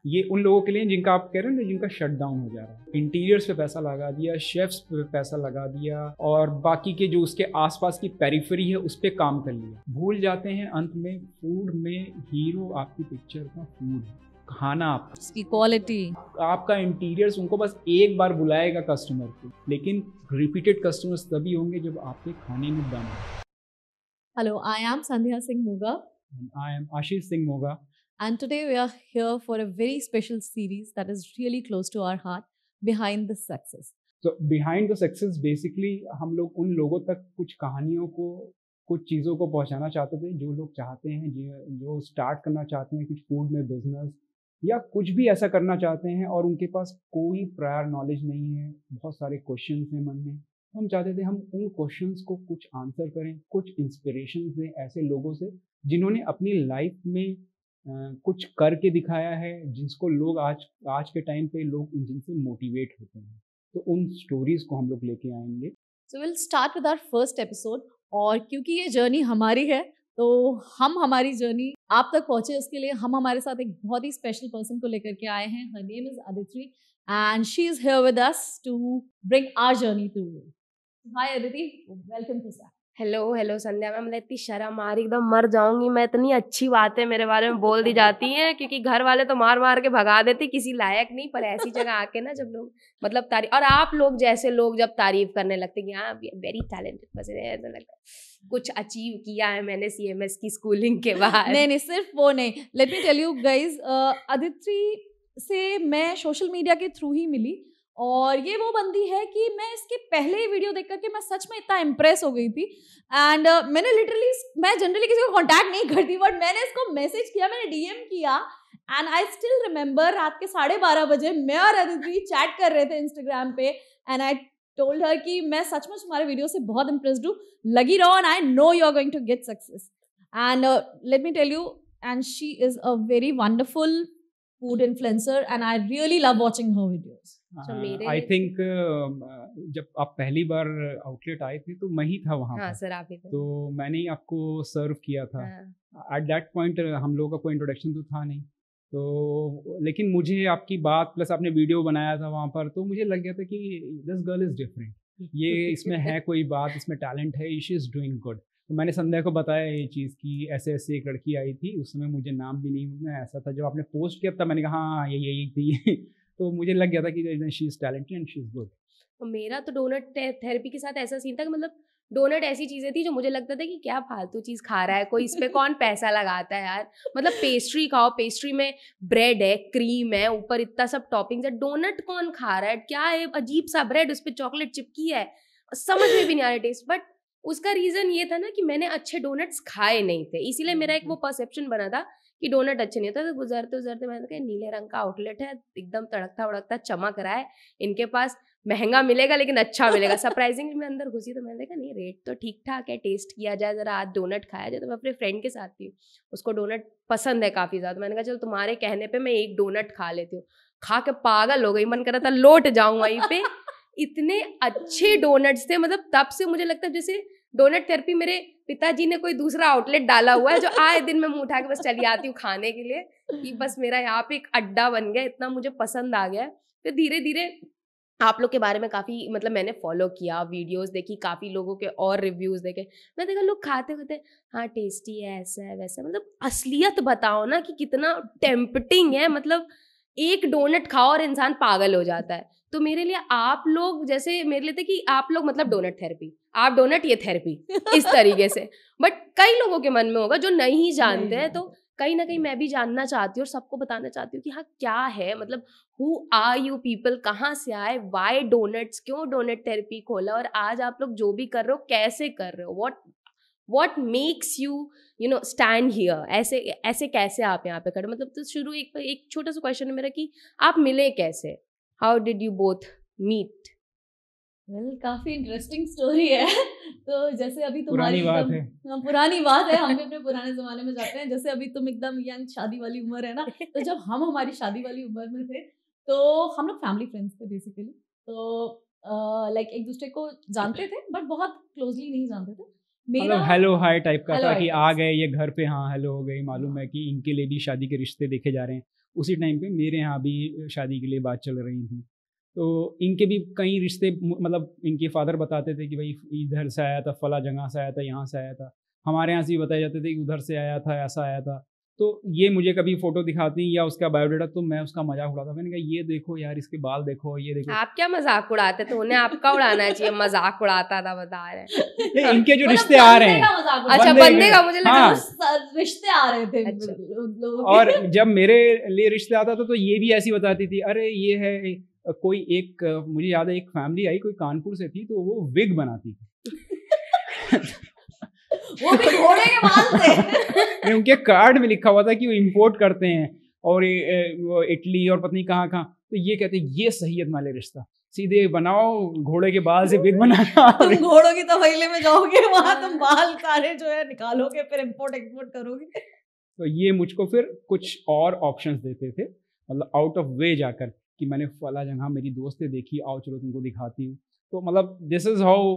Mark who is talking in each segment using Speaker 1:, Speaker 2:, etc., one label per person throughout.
Speaker 1: ये उन लोगों के लिए जिनका आप कह रहे हैं ना, जिनका शट डाउन हो जा रहा है। इंटीरियर्स पे पैसा लगा दिया, शेफ्स पे पैसा लगा दिया, और बाकी के जो उसके आसपास की पेरिफेरी है उस पर काम कर लिया। भूल जाते हैं अंत में फूड में हीरो आपकी पिक्चर का फूड है, खाना आपका,
Speaker 2: उसकी क्वालिटी,
Speaker 1: आपका इंटीरियर्स। उनको बस एक बार बुलाएगा कस्टमर को, लेकिन रिपीटेड कस्टमर्स तभी होंगे जब आपके खाने में दम है।
Speaker 2: Hello, I am Sandhya Singh Moga.
Speaker 1: I am Ashish Singh Moga.
Speaker 2: And today we are here for a very special series that is really close to our heart, Behind the Success.
Speaker 1: So behind the success basically हम लोग उन लोगों तक कुछ कहानियों को, कुछ चीज़ों को पहुंचाना चाहते थे जो लोग चाहते हैं, जो स्टार्ट करना चाहते हैं कुछ फूड में बिजनेस या कुछ भी ऐसा करना चाहते हैं और उनके पास कोई प्रायर नॉलेज नहीं है, बहुत सारे क्वेश्चंस हैं मन में। हम चाहते थे हम उन क्वेश्चंस को कुछ आंसर करें, कुछ इंस्पिरेशन दें ऐसे लोगों से जिन्होंने अपनी लाइफ में कुछ करके दिखाया है, जिसको लोग आज के टाइम पे लोग जिनसे मोटिवेट होते हैं। तो उन स्टोरीज को हम लोग लेके आएंगे।
Speaker 2: So will start with our first episode, और क्योंकि ये जर्नी हमारी है तो हम हमारी जर्नी आप तक पहुंचे उसके लिए हम हमारे साथ एक बहुत ही स्पेशल पर्सन को लेकर के आए हैं. Her name is Aditi and she is here with us to bring our journey to you. Hi Aditi, welcome to Star.
Speaker 3: Hello Sandhya ma'am, मतलब इतनी शर्म आ रही, एकदम मर जाऊंगी मैं। इतनी अच्छी बातें मेरे बारे में बोल दी जाती हैं क्योंकि घर वाले तो मार मार के भगा देते, किसी लायक नहीं। पर ऐसी जगह आके ना जब लोग मतलब तारीफ, और आप लोग जैसे लोग जब तारीफ करने लगते कि हाँ वेरी टैलेंटेड, बस ऐसा लगता है कुछ अचीव किया है मैंने CMS की स्कूलिंग के बाद।
Speaker 2: नहीं, सिर्फ वो नहीं. Let me tell you guys, Aditi से मैं सोशल मीडिया के थ्रू ही मिली, और ये वो बंदी है कि मैं इसके पहले ही वीडियो देख करके मैं सच में इतना इम्प्रेस हो गई थी. एंड मैंने लिटरली, मैं जनरली किसी को कांटेक्ट नहीं करती, बट मैंने इसको मैसेज किया, मैंने DM किया, एंड आई स्टिल रिमेम्बर रात के 12:30 बजे मैं और अदिति चैट कर रहे थे इंस्टाग्राम पे, एंड आई टोल्ड हर कि मैं सचमुच तुम्हारे वीडियो से बहुत इम्प्रेस्ड हूँ, लगी रहो, and I know you are going to get success. And let me tell you, and she is a very wonderful food influencer and I really love watching her videos.
Speaker 1: I think जब आप पहली बार outlet आए थे तो मैं ही था वहाँ पर.
Speaker 3: सर आप ही थे.
Speaker 1: तो मैंने ही आपको सर्व किया था. एट दैट पॉइंट हम लोगों का कोई इंट्रोडक्शन तो था नहीं, तो लेकिन मुझे आपकी बात प्लस आपने वीडियो बनाया था वहाँ पर, तो मुझे लग गया था कि दिस गर्ल इज़ डिफरेंट, ये इसमें है कोई बात, इसमें टैलेंट है, शी इज़ डूइंग गुड. तो मैंने संध्या को बताया ये चीज़ कि ऐसे ऐसे एक लड़की आई थी, उस समय मुझे नाम भी नहीं ऐसा था. जब आपने पोस्ट किया तब मैंने कहा हाँ यही थी. तो मुझे लग गया था कि she is talented and she is good.
Speaker 3: मेरा तो डोनट थेरेपी के साथ ऐसा सीन था कि मतलब डोनट ऐसी चीज़ें थी जो मुझे लगता था कि क्या फालतू चीज़ खा रहा है कोई, इस पे कौन पैसा लगाता है यार. मतलब पेस्ट्री खाओ, पेस्ट्री में ब्रेड है, क्रीम है, ऊपर इतना सब टॉपिंग्स है, डोनट कौन खा रहा है, क्या है अजीब सा ब्रेड, उस पर चॉकलेट चिपकी है, समझ में भी नहीं आ रहा टेस्ट. बट उसका रीज़न ये था ना कि मैंने अच्छे डोनट्स खाए नहीं थे, इसीलिए मेरा एक वो परसेप्शन बना था कि डोनट अच्छे नहीं होता. तो गुजरते गुजरते मैंने कहा नीले रंग का आउटलेट है, एकदम तड़कता भड़कता चमक रहा है, इनके पास महंगा मिलेगा लेकिन अच्छा मिलेगा. सरप्राइजिंगली मैं अंदर घुसी तो मैंने देखा नहीं रेट तो ठीक ठाक है, टेस्ट किया जाए ज़रा, आज डोनट खाया जाए. तो मैं अपने फ्रेंड के साथ थी, उसको डोनट पसंद है काफ़ी ज़्यादा. मैंने कहा चलो तुम्हारे कहने पर मैं एक डोनट खा लेती हूँ. खा के पागल हो गई, मन कर रहा था लौट जाऊँ वहीं पर. इतने अच्छे डोनट्स थे, मतलब तब से मुझे लगता है जैसे डोनट थेरेपी मेरे पिताजी ने कोई दूसरा आउटलेट डाला हुआ है जो आए दिन मैं मुंह उठा के बस चली आती हूँ खाने के लिए, कि बस मेरा यहाँ पे एक अड्डा बन गया. इतना मुझे पसंद आ गया. फिर धीरे धीरे आप लोग के बारे में काफ़ी मतलब मैंने फॉलो किया, वीडियोस देखी, काफ़ी लोगों के और रिव्यूज़ देखे. मैं देखा लोग खाते खाते हाँ टेस्टी है, ऐसा है वैसा, मतलब असलियत बताओ ना कि कितना टेम्पटिंग है. मतलब एक डोनट खाओ और इंसान पागल हो जाता है. तो मेरे लिए आप लोग जैसे मेरे लिए थे कि आप लोग मतलब डोनट थेरेपी, आप डोनट ये थेरेपी इस तरीके से. बट कई लोगों के मन में होगा जो नहीं जानते हैं, तो कहीं ना कहीं मैं भी जानना चाहती हूँ और सबको बताना चाहती हूँ कि हाँ क्या है, मतलब हु आर यू पीपल, कहाँ से आए, वाई डोनट्स, क्यों डोनट थेरेपी खोला, और आज आप लोग जो भी कर रहे हो कैसे कर रहे हो, what makes you know stand here, ऐसे कैसे आप यहाँ पे खड़े. मतलब तो शुरू एक छोटा सा क्वेश्चन है मेरा कि आप मिले कैसे, how did you both meet?
Speaker 2: काफी इंटरेस्टिंग स्टोरी है. तो जैसे अभी तुम्हारी
Speaker 1: पुरानी बात है,
Speaker 2: हम भी अपने पुराने जमाने में जाते हैं. जैसे अभी तुम एकदम यंग शादी वाली उम्र है ना, तो जब हम हमारी शादी वाली उम्र में थे तो हम लोग फैमिली फ्रेंड्स थे बेसिकली. तो लाइक एक दूसरे को जानते थे बट बहुत क्लोजली नहीं जानते थे.
Speaker 1: मतलब हेलो हाय टाइप का
Speaker 2: Hello
Speaker 1: था
Speaker 2: hi
Speaker 1: कि
Speaker 2: type.
Speaker 1: आ गए ये घर पे, हाँ हेलो हो गई, मालूम है कि इनके लिए भी शादी के रिश्ते देखे जा रहे हैं। उसी टाइम पे मेरे यहाँ भी शादी के लिए बात चल रही थी, तो इनके भी कई रिश्ते, मतलब इनके फादर बताते थे कि भाई इधर से आया था, फला जगह से आया था, यहाँ से आया था। हमारे यहाँ से भी बताए जाते थे कि उधर से आया था, ऐसा आया था। तो ये मुझे कभी फोटो दिखाती या उसका बायोडाटा, तो मैं उसका मजाक उड़ाता। मैंने कहा ये देखो यार, इसके बाल देखो, ये देखो।
Speaker 3: आप क्या मजाक उड़ाते थे? उन्हें आपका उड़ाना चाहिए, मजाक उड़ाता था बता रहे हैं।
Speaker 1: ये इनके जो
Speaker 2: मतलब
Speaker 1: रिश्ते आ रहे
Speaker 2: बंदे
Speaker 1: हैं,
Speaker 2: का मजाक उड़ा-
Speaker 3: अच्छा,
Speaker 1: बंदे
Speaker 3: बंदे का मुझे लगा
Speaker 1: हाँ।
Speaker 2: रिश्ते आ रहे थे
Speaker 3: अच्छा।
Speaker 2: लोगों के।
Speaker 1: और जब मेरे लिए रिश्ते आता था तो ये भी ऐसी बताती थी, अरे ये है कोई एक, मुझे याद है एक फैमिली आई, कोई कानपुर से थी, तो वो विग बनाती थी।
Speaker 2: वो भी घोड़े के बाल से।
Speaker 1: नहीं, उनके कार्ड में लिखा हुआ था कि वो इंपोर्ट करते हैं और वो इटली और पत्नी कहाँ कहाँ। तो ये कहते हैं ये सहीयत वाले रिश्ता, सीधे बनाओ, घोड़े के बाल से विग बनाना।
Speaker 2: तुम घोड़ों की तबैले में जाओगे, वहां तुम बाल सारे जो है निकालोगे, फिर इंपोर्ट एक्सपोर्ट करोगे।
Speaker 1: तो ये मुझको फिर कुछ और ऑप्शंस देते थे, मतलब आउट ऑफ वे जाकर कि मैंने फला जगह मेरी दोस्तें देखी, आओ चलो तुमको दिखाती हूँ। तो मतलब this is how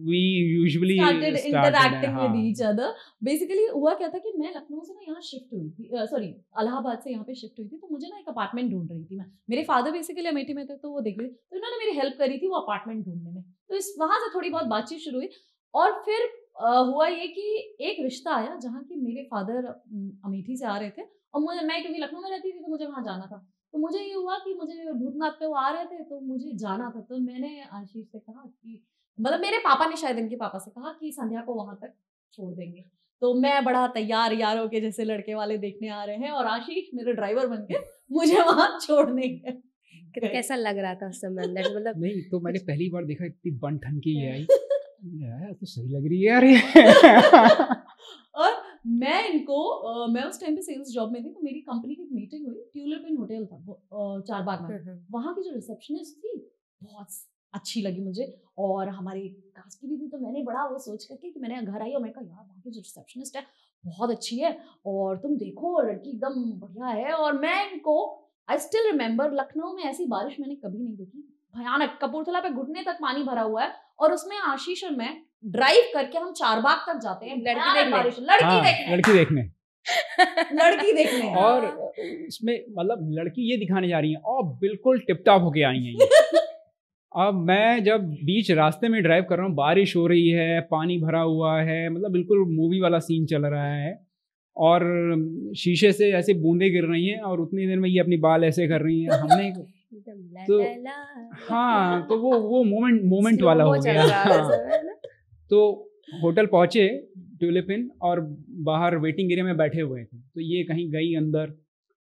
Speaker 1: we usually
Speaker 2: started interacting with
Speaker 1: हाँ।
Speaker 2: each other. Basically हुआ क्या था कि मैं लखनऊ से ना यहाँ शिफ्ट हुई थी, सॉरी इलाहाबाद से यहाँ पे शिफ्ट हुई थी, तो मुझे ना एक अपार्टमेंट ढूंढ रही थी मैं। मेरे फादर बेसिकली अमेठी में थे, तो वो देख रहे थे, तो इन्होंने मेरी हेल्प करी थी वो अपार्टमेंट ढूंढने में। तो इस वहां से थोड़ी बहुत बातचीत शुरू हुई, और फिर हुआ ये कि एक रिश्ता आया जहाँ की मेरे फादर अमेठी से आ रहे थे, और मैं क्योंकि लखनऊ में रहती थी तो मुझे वहाँ जाना था। तो मुझे ये हुआ कि मुझे भूतनाथ पे वो आ रहे थे, तो मुझे जाना था। तो मैंने आशीष से कहा कि, मतलब मेरे पापा ने शायद इनके पापा से कहा कि संध्या को वहां तक छोड़ देंगे। तो मैं बड़ा तैयार यारों के जैसे लड़के वाले देखने आ रहे हैं, और आशीष मेरे ड्राइवर बन के मुझे वहां छोड़ने गए।
Speaker 3: कैसा लग रहा था उस समय अंदर से? मतलब
Speaker 1: नहीं, तो मैंने पहली बार देखा इतनी बन ठन के ये आई, यार तो सही लग रही है यार ये।
Speaker 2: और मैं इनको मैं उस टाइम पे सेल्स जॉब में थी, तो मेरी कंपनी की मीटिंग हुई, ट्यूलिप इन होटल था चारबाग में। वहाँ की जो रिसेप्शनिस्ट थी बहुत अच्छी लगी मुझे, और हमारी कास्ट की भी थी। तो मैंने बड़ा वो सोच करके कि मैंने घर आई और मैंने कहा यार वहाँ की जो रिसेप्शनिस्ट है बहुत अच्छी है, और तुम देखो लड़की एकदम बढ़िया है। और मैं इनको, आई स्टिल रिमेम्बर, लखनऊ में ऐसी बारिश मैंने कभी नहीं देखी, भयानक। कपूरथला पे घुटने तक पानी भरा हुआ है, और उसमें आशीष और मैं ड्राइव करके हम चारबाग तक जाते हैं,
Speaker 3: लड़की देखने।
Speaker 2: बारिश, लड़की देखने,
Speaker 1: लड़की देखने।
Speaker 2: लड़की देखने।
Speaker 1: और इसमें मतलब लड़की ये दिखाने जा रही है और बिल्कुल टिप टॉप होके आई हैं ये। अब मैं जब बीच रास्ते में ड्राइव कर रहा हूँ, बारिश हो रही है, पानी भरा हुआ है, मतलब बिल्कुल मूवी वाला सीन चल रहा है, और शीशे से ऐसे बूंदे गिर रही हैं, और उतनी देर में ये अपनी बाल ऐसे कर रही हैं। हमने तो हाँ, तो वो मोमेंट वाला हो गया। हाँ। तो होटल पहुंचे ट्यूलिप इन, और बाहर वेटिंग एरिया में बैठे हुए थे। तो ये कहीं गई अंदर,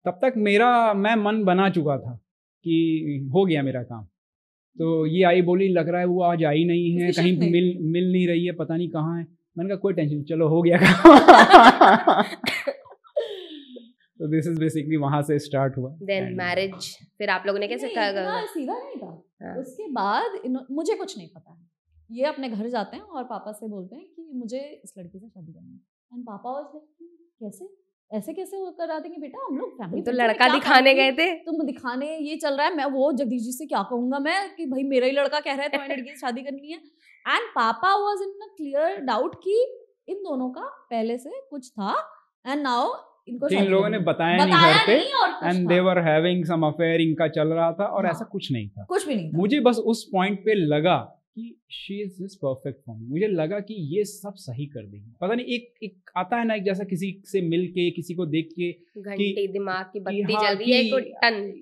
Speaker 1: तब तक मैं मन बना चुका था कि हो गया मेरा काम। तो ये आई, बोली लग रहा है वो आज आई नहीं है, कहीं मिल नहीं रही है, पता नहीं कहाँ है। मैंने कहा कोई टेंशन, चलो हो गया काम। तो दिस इज बेसिकली वहां से स्टार्ट हुआ।
Speaker 3: देन मैरिज, फिर आप लोगों ने कैसे कहा?
Speaker 2: सीधा नहीं था।
Speaker 3: हाँ।
Speaker 2: उसके बाद मुझे कुछ नहीं पता है, ये अपने घर जाते हैं और पापा से बोलते हैं कि मुझे इस लड़की से शादी करनी है। एंड पापा वाज लाइक कैसे, ऐसे कैसे वो करा देंगे बेटा, हम लोग फैमिली
Speaker 3: तो लड़का दिखाने गए थे,
Speaker 2: तुम दिखाने, ये चल रहा है। मैं वो जगदीश जी से क्या कहूंगा मैं कि भाई मेरा ही लड़का कह रहा है तुम्हारी लड़की से शादी करनी है। एंड पापा was in a clear doubt कि इन दोनों का पहले से कुछ था, एंड नाउ इनको
Speaker 1: इन लोगों ने बताया नहीं घर पे, and they were having some affair, इनका चल रहा था, और ऐसा कुछ नहीं था,
Speaker 2: कुछ भी नहीं था।
Speaker 1: मुझे बस उस पॉइंट पे लगा कि she is just perfect for me. मुझे लगा कि ये सब सही कर देगी। पता नहीं, एक आता है ना, एक जैसा किसी से मिल के, किसी को देख के
Speaker 3: घंटी दिमाग की बत्ती
Speaker 1: हाँ,
Speaker 3: जल रही है, कोई टन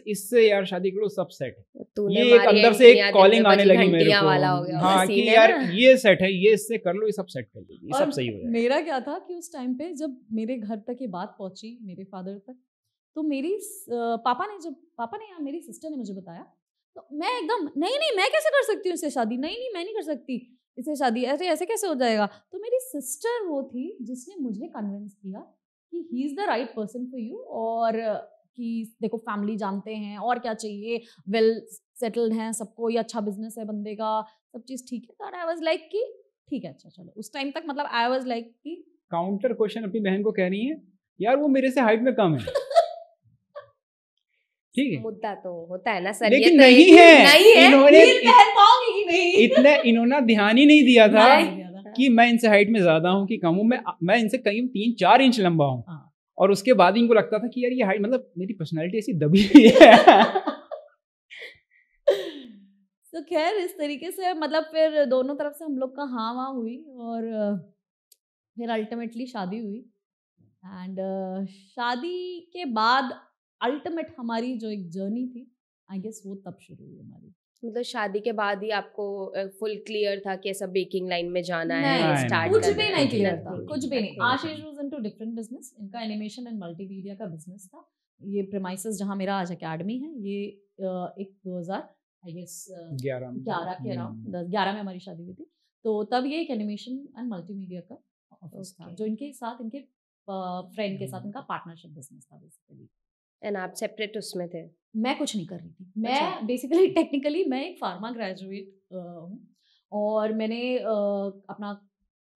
Speaker 1: इससे यार शादी करो, सब सेट है।
Speaker 3: तूने
Speaker 1: ये एक अंदर से एक कॉलिंग आने लगी मेरे को,
Speaker 3: वाला हो गया
Speaker 1: हाँ कि यार ये सेट है, ये इससे कर लो, ये सब सेट कर देगी, ये सब सही हो जाएगा।
Speaker 2: मेरा क्या था कि उस टाइम पे जब मेरे घर तक ये बात पहुंची, मेरे फादर तक, तो मेरी पापा ने या मेरी सिस्टर ने मुझे बताया, तो मैं एकदम नहीं मैं कैसे कर सकती हूँ इससे शादी, नहीं मैं नहीं कर सकती इससे शादी, ऐसे कैसे हो जाएगा। तो मेरी सिस्टर वो थी जिसने मुझे कन्विंस किया कि ही is the right person for you, और कि देखो फैमिली जानते हैं और क्या चाहिए, वेल सेटल्ड हैं सबको, ये अच्छा बिजनेस है बंदे का, सब चीज ठीक है। तो आई वाज लाइक कि ठीक है, अच्छा चलो। उस टाइम तक मतलब आई वाज लाइक कि
Speaker 1: काउंटर क्वेश्चन अपनी बहन को कह रही है, यार वो मेरे से हाइट में कम है, ठीक है,
Speaker 3: मुद्दा तो होता है ना सर,
Speaker 1: लेकिन
Speaker 3: ये तो
Speaker 1: नहीं है,
Speaker 3: नहीं है,
Speaker 1: इन्होंने
Speaker 2: पहन पाऊंगी कि नहीं,
Speaker 1: इन्होंने ध्यान ही नहीं दिया था कि मैं इनसे हाइट में ज्यादा हूँ कि कम हूँ, मैं इनसे करीब 3-4 इंच लंबा हूँ।
Speaker 2: हाँ।
Speaker 1: और उसके बाद इनको लगता था कि यार ये हाइट, मतलब मेरी पर्सनैलिटी ऐसी दबी हुई है।
Speaker 2: तो खैर इस तरीके से मतलब फिर दोनों तरफ से हम लोग का हाँ वहाँ हुई और फिर अल्टीमेटली शादी हुई। एंड शादी के बाद अल्टीमेट हमारी जो एक जर्नी थी, आई गेस वो तब शुरू हुई हमारी।
Speaker 3: मतलब शादी के बाद ही आपको फुल क्लियर था कि ऐसा बेकिंग लाइन में जाना है,
Speaker 2: नहीं,
Speaker 3: स्टार्ट
Speaker 2: कुछ
Speaker 3: करना
Speaker 2: भी
Speaker 3: है?
Speaker 2: नहीं क्लियर था,
Speaker 3: Nothing.
Speaker 2: कुछ भी नहीं।
Speaker 3: Okay.
Speaker 2: Ashish was into different business, इनका एनिमेशन एंड मल्टीमीडिया का बिजनेस था। ये प्रेमाइसेस जहाँ मेरा आज एकेडमी है, ये एक 2000 आई गेस 11 के अराउंड 11 में हमारी शादी हुई थी। तो तब ये एक एनिमेशन एंड मल्टीमीडिया का ऑफिस था, जो इनके साथ इनके फ्रेंड के साथ इनका पार्टनरशिप बिजनेस था बेसिकली।
Speaker 3: एंड आप सेपरेट उसमें थे?
Speaker 2: मैं कुछ नहीं कर रही थी। मैं बेसिकली टेक्निकली मैं एक फार्मा ग्रेजुएट हूँ और मैंने अपना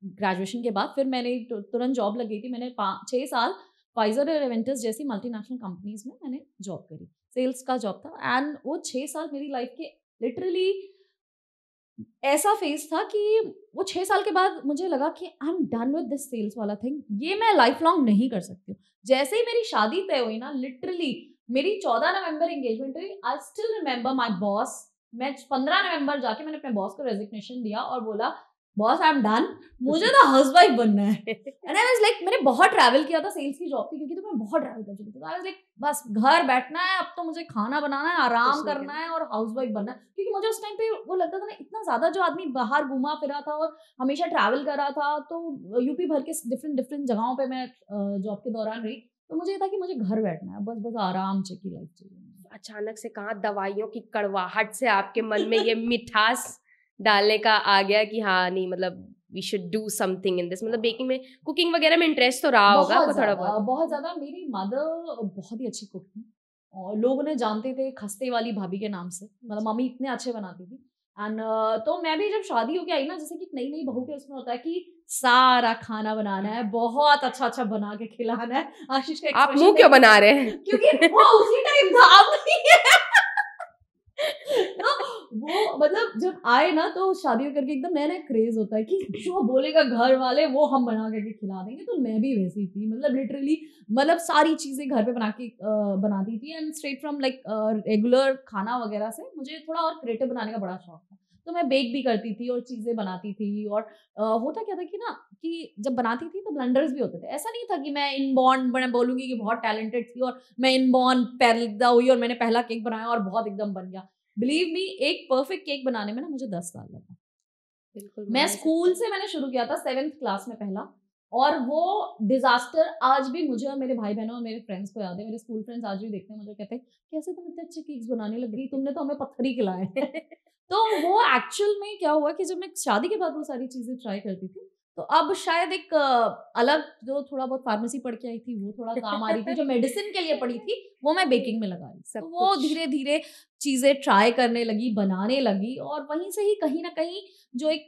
Speaker 2: ग्रेजुएशन के बाद फिर मैंने तुरंत जॉब लग गई थी। मैंने 6 साल फाइजर और एवेंटस जैसी मल्टीनेशनल कंपनीज में मैंने जॉब करी, सेल्स का जॉब था। एंड वो 6 साल मेरी लाइफ के लिटरली ऐसा फेज था कि वो 6 साल के बाद मुझे लगा कि I am done with this sales वाला थिंग, ये मैं लाइफ लॉन्ग नहीं कर सकती हूँ। जैसे ही मेरी शादी तय हुई ना, लिटरली मेरी 14 नवंबर एंगेजमेंट हुई। I still remember my boss. मैं 15 नवंबर जाके मैंने अपने बॉस को रेजिग्नेशन दिया और बोला बॉस आई एम डन, मुझे ना हाउसवाइफ बनना है। एंड आई वाज लाइक, मैंने बहुत ट्रैवल किया था, सेल्स की जॉब थी क्योंकि, तो मैं बहुत ट्रैवल कर चुकी थी। आई वाज लाइक बस घर बैठना है, अब तो मुझे खाना बनाना है, आराम करना है और हाउसवाइफ बनना है। क्योंकि मुझे उस टाइम पे वो लगता था ना, इतना ज्यादा जो आदमी बाहर घूमा फिरा था और हमेशा ट्रैवल कर रहा था, तो यूपी भर के डिफरेंट जगहों पे मैं जॉब के दौरान रही, तो मुझे ये था कि मुझे घर बैठना है, बस आराम से की लाइफ चाहिए।
Speaker 3: अचानक से कहाँ दवाइयों की कड़वाहट से आपके मन में ये मिठास डालने का आ गया कि हाँ नहीं, मतलब we should do something in this? मतलब बेकिंग में, कुकिंग वगैरह में इंटरेस्ट तो रहा होगा आपको थोड़ा बहुत?
Speaker 2: बहुत ज्यादा। मेरी मदर बहुत ही अच्छी कुक थी और लोग उन्हें जानते थे खस्ते वाली भाभी के नाम से, मतलब मम्मी इतने अच्छे बनाती थी। एंड तो मैं भी जब शादी होके आई ना, जैसे कि नई नई बहू के उसमें होता है कि सारा खाना बनाना है, बहुत अच्छा बना के खिलाना है। आशीष का
Speaker 3: आप मुंह क्यों बना रहे हैं?
Speaker 2: क्योंकि वो उसी टाइम था, अब नहीं है। तो वो मतलब जब आए ना, तो शादियों करके एकदम नया नया क्रेज होता है कि जो बोलेगा घर वाले वो हम बना करके खिला देंगे। तो मैं भी वैसी थी, मतलब लिटरली, मतलब सारी चीजें घर पे बनाती थी। And straight from like regular खाना वगैरह से मुझे थोड़ा और क्रिएटिव बनाने का बड़ा शौक था। तो मैं बेक भी करती थी और चीजें बनाती थी। और होता क्या था कि ना, कि जब बनाती थी तो ब्लंडर्स भी होते थे। ऐसा नहीं था कि मैं इनबॉर्न, मैं बोलूंगी कि बहुत टैलेंटेड थी और मैं इनबॉर्न पैदा हुई और मैंने पहला केक बनाया और बहुत एकदम बन गया। बिलीव मी, एक परफेक्ट केक बनाने में ना मुझे 10 साल लगा।
Speaker 3: बिल्कुल।
Speaker 2: मैं स्कूल से मैंने शुरू किया था 7th क्लास में पहला, और वो डिजास्टर आज भी मुझे और मेरे भाई बहनों और मेरे फ्रेंड्स को याद है। मेरे स्कूल फ्रेंड्स आज भी देखते हैं मुझे, कहते हैं कैसे तुम इतने अच्छे केक्स बनाने लग गई, तुमने तो हमें पत्थर ही खिलाए। तो वो एक्चुअल में क्या हुआ कि जब मैं शादी के बाद वो सारी चीजें ट्राई करती थी, तो अब शायद एक अलग, जो थोड़ा बहुत फार्मेसी पढ़ के आई थी वो थोड़ा काम आ रही थी, जो मेडिसिन के लिए पढ़ी थी वो मैं बेकिंग में लगा रही। तो वो धीरे धीरे चीजें ट्राई करने लगी, बनाने लगी, और वहीं से ही कहीं ना कहीं जो एक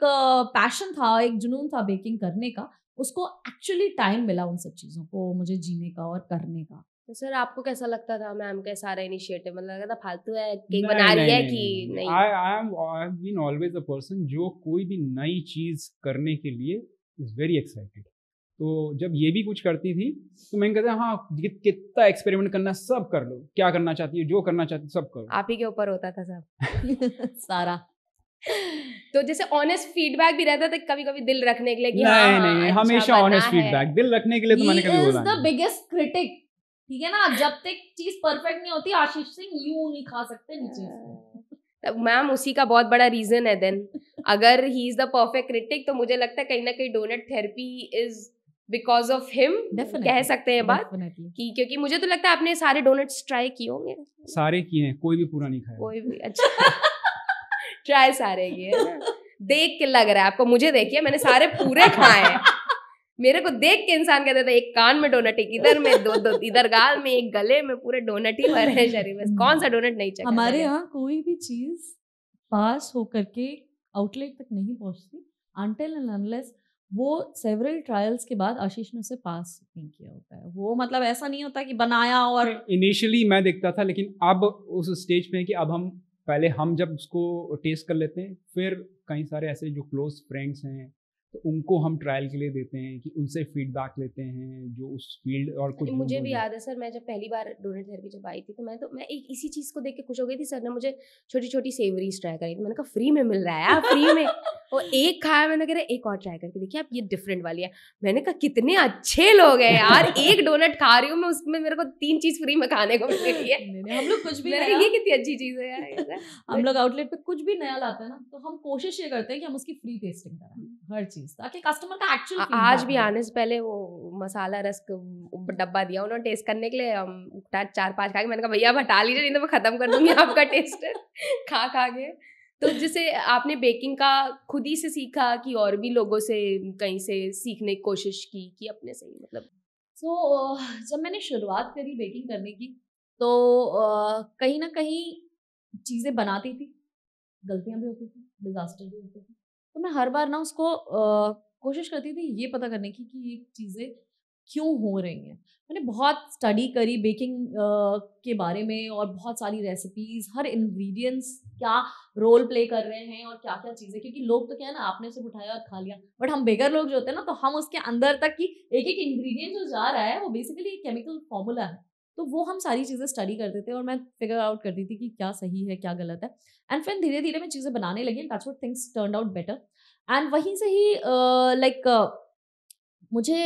Speaker 2: पैशन था, एक जुनून था बेकिंग करने का, उसको एक्चुअली टाइम मिला उन सब चीजों को मुझे जीने का और करने का।
Speaker 3: तो सर आपको कैसा लगता था मैम का सारा इनिशिएटिव? मतलब लगा था फालतू है, केक बना रही है कि नहीं?
Speaker 1: I have been always a person जो कोई भी नई चीज करने के लिए इज वेरी एक्साइटेड। तो जब ये भी कुछ करती थी तो मैं कहता हाँ, कितना एक्सपेरिमेंट करना सब कर लो, क्या करना चाहती है, जो करना चाहती है सब करो।
Speaker 3: आप ही के ऊपर होता था सब
Speaker 2: सारा।
Speaker 3: तो जैसे ऑनेस्ट फीडबैक भी रहता था कभी कभी दिल रखने के लिए कि
Speaker 1: नहीं, हमेशा ऑनेस्ट फीडबैक दिल रखने के लिए तो मैंने कभी बोला
Speaker 2: नहीं। द बिगेस्ट क्रिटिक, ठीक है ना, जब तक चीज परफेक्ट नहीं होती आशीष सिंह यूं नहीं खा सकते नीचे।
Speaker 3: मैम उसी का बहुत बड़ा रीजन है देन। अगर he is the perfect critic तो मुझे लगता है कहीं ना कहीं Donut Therapy is because of him, कह सकते हैं बात कि, क्योंकि मुझे तो लगता है आपने सारे डोनट्स ट्राई किए होंगे। सारे
Speaker 1: किए हैं, कोई भी पूरा नहीं खाया।
Speaker 3: कोई भी? अच्छा। ट्राई सारे किए ना? देख के लग रहा है आपको, मुझे देखिए मैंने सारे पूरे खाए हैं। मेरे को देख के इंसान कहता था एक कान में डोनट, एक इधर में, दो इधर गाल में, एक गले में, पूरे डोनट ही भरे हैं शरीर में। कौन सा डोनट नहीं चखा?
Speaker 2: हमारे यहाँ कोई भी चीज पास होकर के आउटलेट तक नहीं पहुंचती until and unless वो सेवरल ट्रायल्स के बाद आशीष ने उसे पास नहीं किया होता है। वो मतलब ऐसा नहीं होता कि बनाया और
Speaker 1: इनिशियली मैं देखता था, लेकिन अब उस स्टेज पे है कि अब हम जब उसको टेस्ट कर लेते हैं, फिर कई सारे ऐसे जो क्लोज फ्रेंड्स हैं तो उनको हम ट्रायल के लिए देते हैं कि उनसे फीडबैक लेते हैं जो उस फील्ड और कुछ
Speaker 3: मुझे भी याद है सर, मैं जब पहली बार डोनेट थेरेपी जब आई थी तो मैं एक इसी चीज़ को देख के खुश हो गई थी। सर ने मुझे छोटी छोटी सेवरीज ट्राई करी थी, मैंने कहा फ्री में मिल रहा है यार, फ्री में। और एक खाया, मैंने कहा एक और ट्राई करके देखिए आप, ये डिफरेंट वाली है। मैंने कहा कितने अच्छे लोग हैं यार, एक डोनट खा रही हूँ मैं, उसमें मेरे को 3 चीज़ फ्री में खाने को मिल रही है।
Speaker 2: हम लोग कुछ भी
Speaker 3: ये कितनी अच्छी चीज़ है यार।
Speaker 2: हम लोग आउटलेट पे कुछ भी नया लाते हैं ना, तो हम कोशिश ये करते हैं कि हम उसकी फ्री टेस्टिंग कराएं हर चीज, ताकि कस्टमर का एक्चुअल
Speaker 3: आज भी आने से पहले वो मसाला रस्क डब्बा दिया उन्होंने टेस्ट करने के लिए, 4-5 खा के मैंने कहा भैया आप हटा लीजिए, नहीं तो मैं खत्म कर दूंगी आपका टेस्ट खा के। तो जैसे आपने बेकिंग का खुद ही से सीखा कि और भी लोगों से कहीं से सीखने की कोशिश की कि अपने से ही, मतलब?
Speaker 2: जब मैंने शुरुआत करी बेकिंग करने की, तो कहीं ना कहीं चीज़ें बनाती थी, गलतियां भी होती थी, डिजास्टर भी होते थे। तो मैं हर बार ना उसको कोशिश करती थी ये पता करने की कि ये चीज़ें क्यों हो रही हैं। मैंने बहुत स्टडी करी बेकिंग के बारे में, और बहुत सारी रेसिपीज़, हर इंग्रेडिएंट्स क्या रोल प्ले कर रहे हैं और क्या क्या चीज़ें, क्योंकि लोग तो क्या है ना, आपने उसे उठाया और खा लिया, बट हम बेगर लोग जो होते हैं ना, तो हम उसके अंदर तक की एक एक इंग्रेडिएंट जो जा रहा है वो बेसिकली एक केमिकल फॉर्मूला है। तो वो हम सारी चीज़ें स्टडी करते थे और मैं फिगर आउट करती थी कि क्या सही है क्या गलत है। एंड फिर धीरे धीरे मैं चीज़ें बनाने लगी, touch wood things turn out better. And वहीं से ही मुझे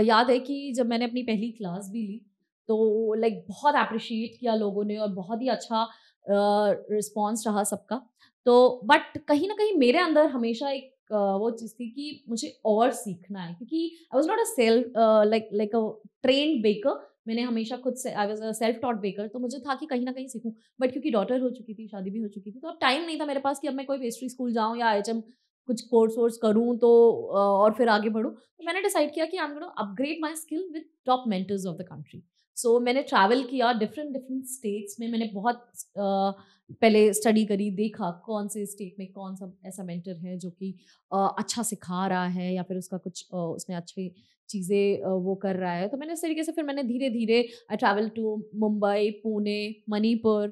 Speaker 2: याद है कि जब मैंने अपनी पहली क्लास भी ली, तो बहुत अप्रिशिएट किया लोगों ने और बहुत ही अच्छा रिस्पॉन्स रहा सबका। तो बट कहीं ना कहीं मेरे अंदर हमेशा एक वो चीज़ थी कि मुझे और सीखना है, क्योंकि I was not a self like a trained baker. मैंने हमेशा खुद से, I was a self taught baker, तो मुझे था कि कहीं ना कहीं सीखूं। बट क्योंकि डॉटर हो चुकी थी, शादी भी हो चुकी थी, तो अब टाइम नहीं था मेरे पास कि अब मैं कोई पेस्ट्री स्कूल जाऊं या IHM कुछ कोर्स वोर्स करूं तो और फिर आगे बढ़ूं। तो मैंने डिसाइड किया कि I am gonna upgrade my skill with top mentors of the country. So मैंने ट्रैवल किया डिफरेंट डिफरेंट स्टेट्स में। मैंने बहुत पहले स्टडी करी, देखा कौन से स्टेट में कौन सा ऐसा मेंटर है जो कि अच्छा सिखा रहा है, या फिर उसका कुछ उसमें अच्छी चीज़ें वो कर रहा है। तो मैंने इस तरीके से फिर मैंने धीरे धीरे I travel to Mumbai, Pune, Manipur,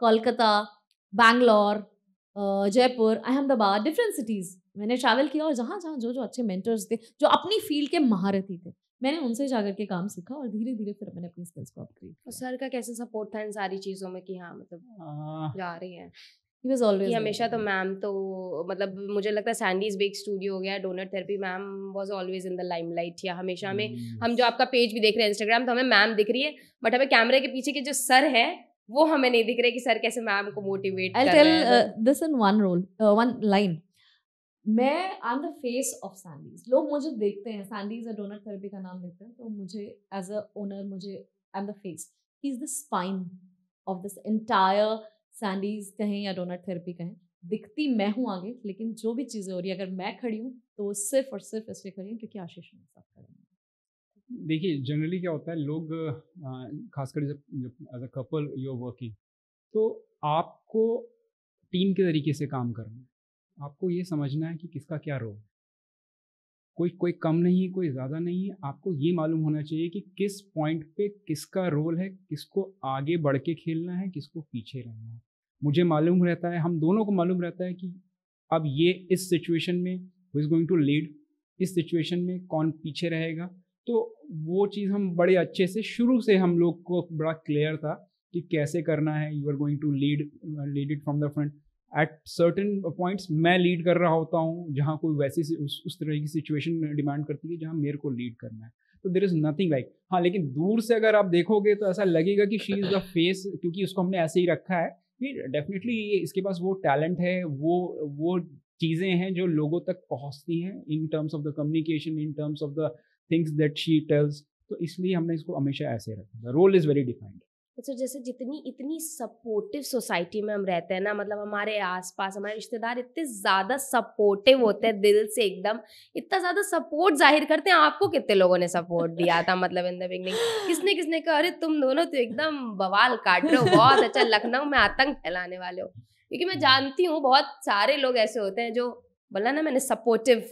Speaker 2: Kolkata, Bangalore, Jaipur, Ahmedabad, different cities मैंने ट्रैवल किया, और जहाँ जहाँ जो जो अच्छे मेंटर्स थे, जो अपनी फील्ड के महारथी थे, मैंने उनसे जाकर के काम सीखा और धीरे धीरे फिर मैंने अपनी स्किल्स को अपग्रेड किया।
Speaker 3: सर का कैसे सपोर्ट था इन सारी चीज़ों में कि हाँ मतलब जा रही है?
Speaker 2: He was always
Speaker 3: कि
Speaker 2: there.
Speaker 3: हमेशा तो मैम तो मतलब मुझे लगता है सैंडीज बेक स्टूडियो हो गया, Donut Therapy, ma'am was always in the limelight. या हमेशा हमें हम जो आपका पेज भी देख रहे हैं इंस्टाग्राम, तो हमें मैम दिख रही है, बट हमें कैमरे के पीछे के जो सर है वो हमें नहीं दिख रहे कि सर कैसे मैम को मोटिवेट कर रहे हैं।
Speaker 2: I'll tell this in one line. मैं I am the face of Sandy's. लोग मुझे देखते हैं, सैंडीज या डोनट थेरेपी का नाम लेते हैं, तो मुझे एज अ ओनर, मुझे I am the face, he is the spine of this entire Sandy's कहें या डोनट थेरेपी कहें। दिखती मैं हूँ आगे, लेकिन जो भी चीज़ें हो रही है, अगर मैं खड़ी हूँ तो वो सिर्फ और सिर्फ इसलिए खड़ी हूँ क्योंकि आशीष मेरे साथ खड़े हैं।
Speaker 1: देखिए जनरली क्या होता है, लोग खासकर जब as a couple you are working, तो आपको टीम के तरीके से काम करना है। आपको ये समझना है कि किसका क्या रोल है। कोई कम नहीं है, कोई ज़्यादा नहीं है। आपको ये मालूम होना चाहिए कि किस पॉइंट पे किसका रोल है, किसको आगे बढ़ के खेलना है, किसको पीछे रहना है। मुझे मालूम रहता है, हम दोनों को मालूम रहता है कि अब ये इस सिचुएशन में who is going to lead, इस सिचुएशन में कौन पीछे रहेगा। तो वो चीज़ हम बड़े अच्छे से शुरू से हम लोग को बड़ा क्लियर था कि कैसे करना है। You are going to lead it from the front. At certain points मैं लीड कर रहा होता हूँ जहाँ कोई वैसी उस तरह की सिचुएशन डिमांड करती है जहाँ मेरे को लीड करना है। तो देयर इज़ नथिंग लाइक, हाँ लेकिन दूर से अगर आप देखोगे तो ऐसा लगेगा कि शी इज़ द फेस, क्योंकि उसको हमने ऐसे ही रखा है। ये डेफिनेटली इसके पास वो टैलेंट है, वो चीज़ें हैं जो लोगों तक पहुँचती हैं in terms of the communication, in terms of the things that she tells. तो इसलिए हमने इसको हमेशा ऐसे रखा। The role is very defined.
Speaker 3: अच्छा, जैसे जितनी इतनी सपोर्टिव सोसाइटी में हम रहते हैं ना, मतलब हमारे आसपास हमारे रिश्तेदार इतने ज़्यादा सपोर्टिव होते हैं, दिल से एकदम इतना ज़्यादा सपोर्ट जाहिर करते हैं। आपको कितने लोगों ने सपोर्ट दिया था मतलब इन द बिगनिंग? किसने कहा अरे तुम दोनों तो एकदम बवाल काट रहे हो, बहुत अच्छा, लखनऊ में आतंक फैलाने वाले हो? क्योंकि मैं जानती हूँ बहुत सारे लोग ऐसे होते हैं जो, बोला ना मैंने, सपोर्टिव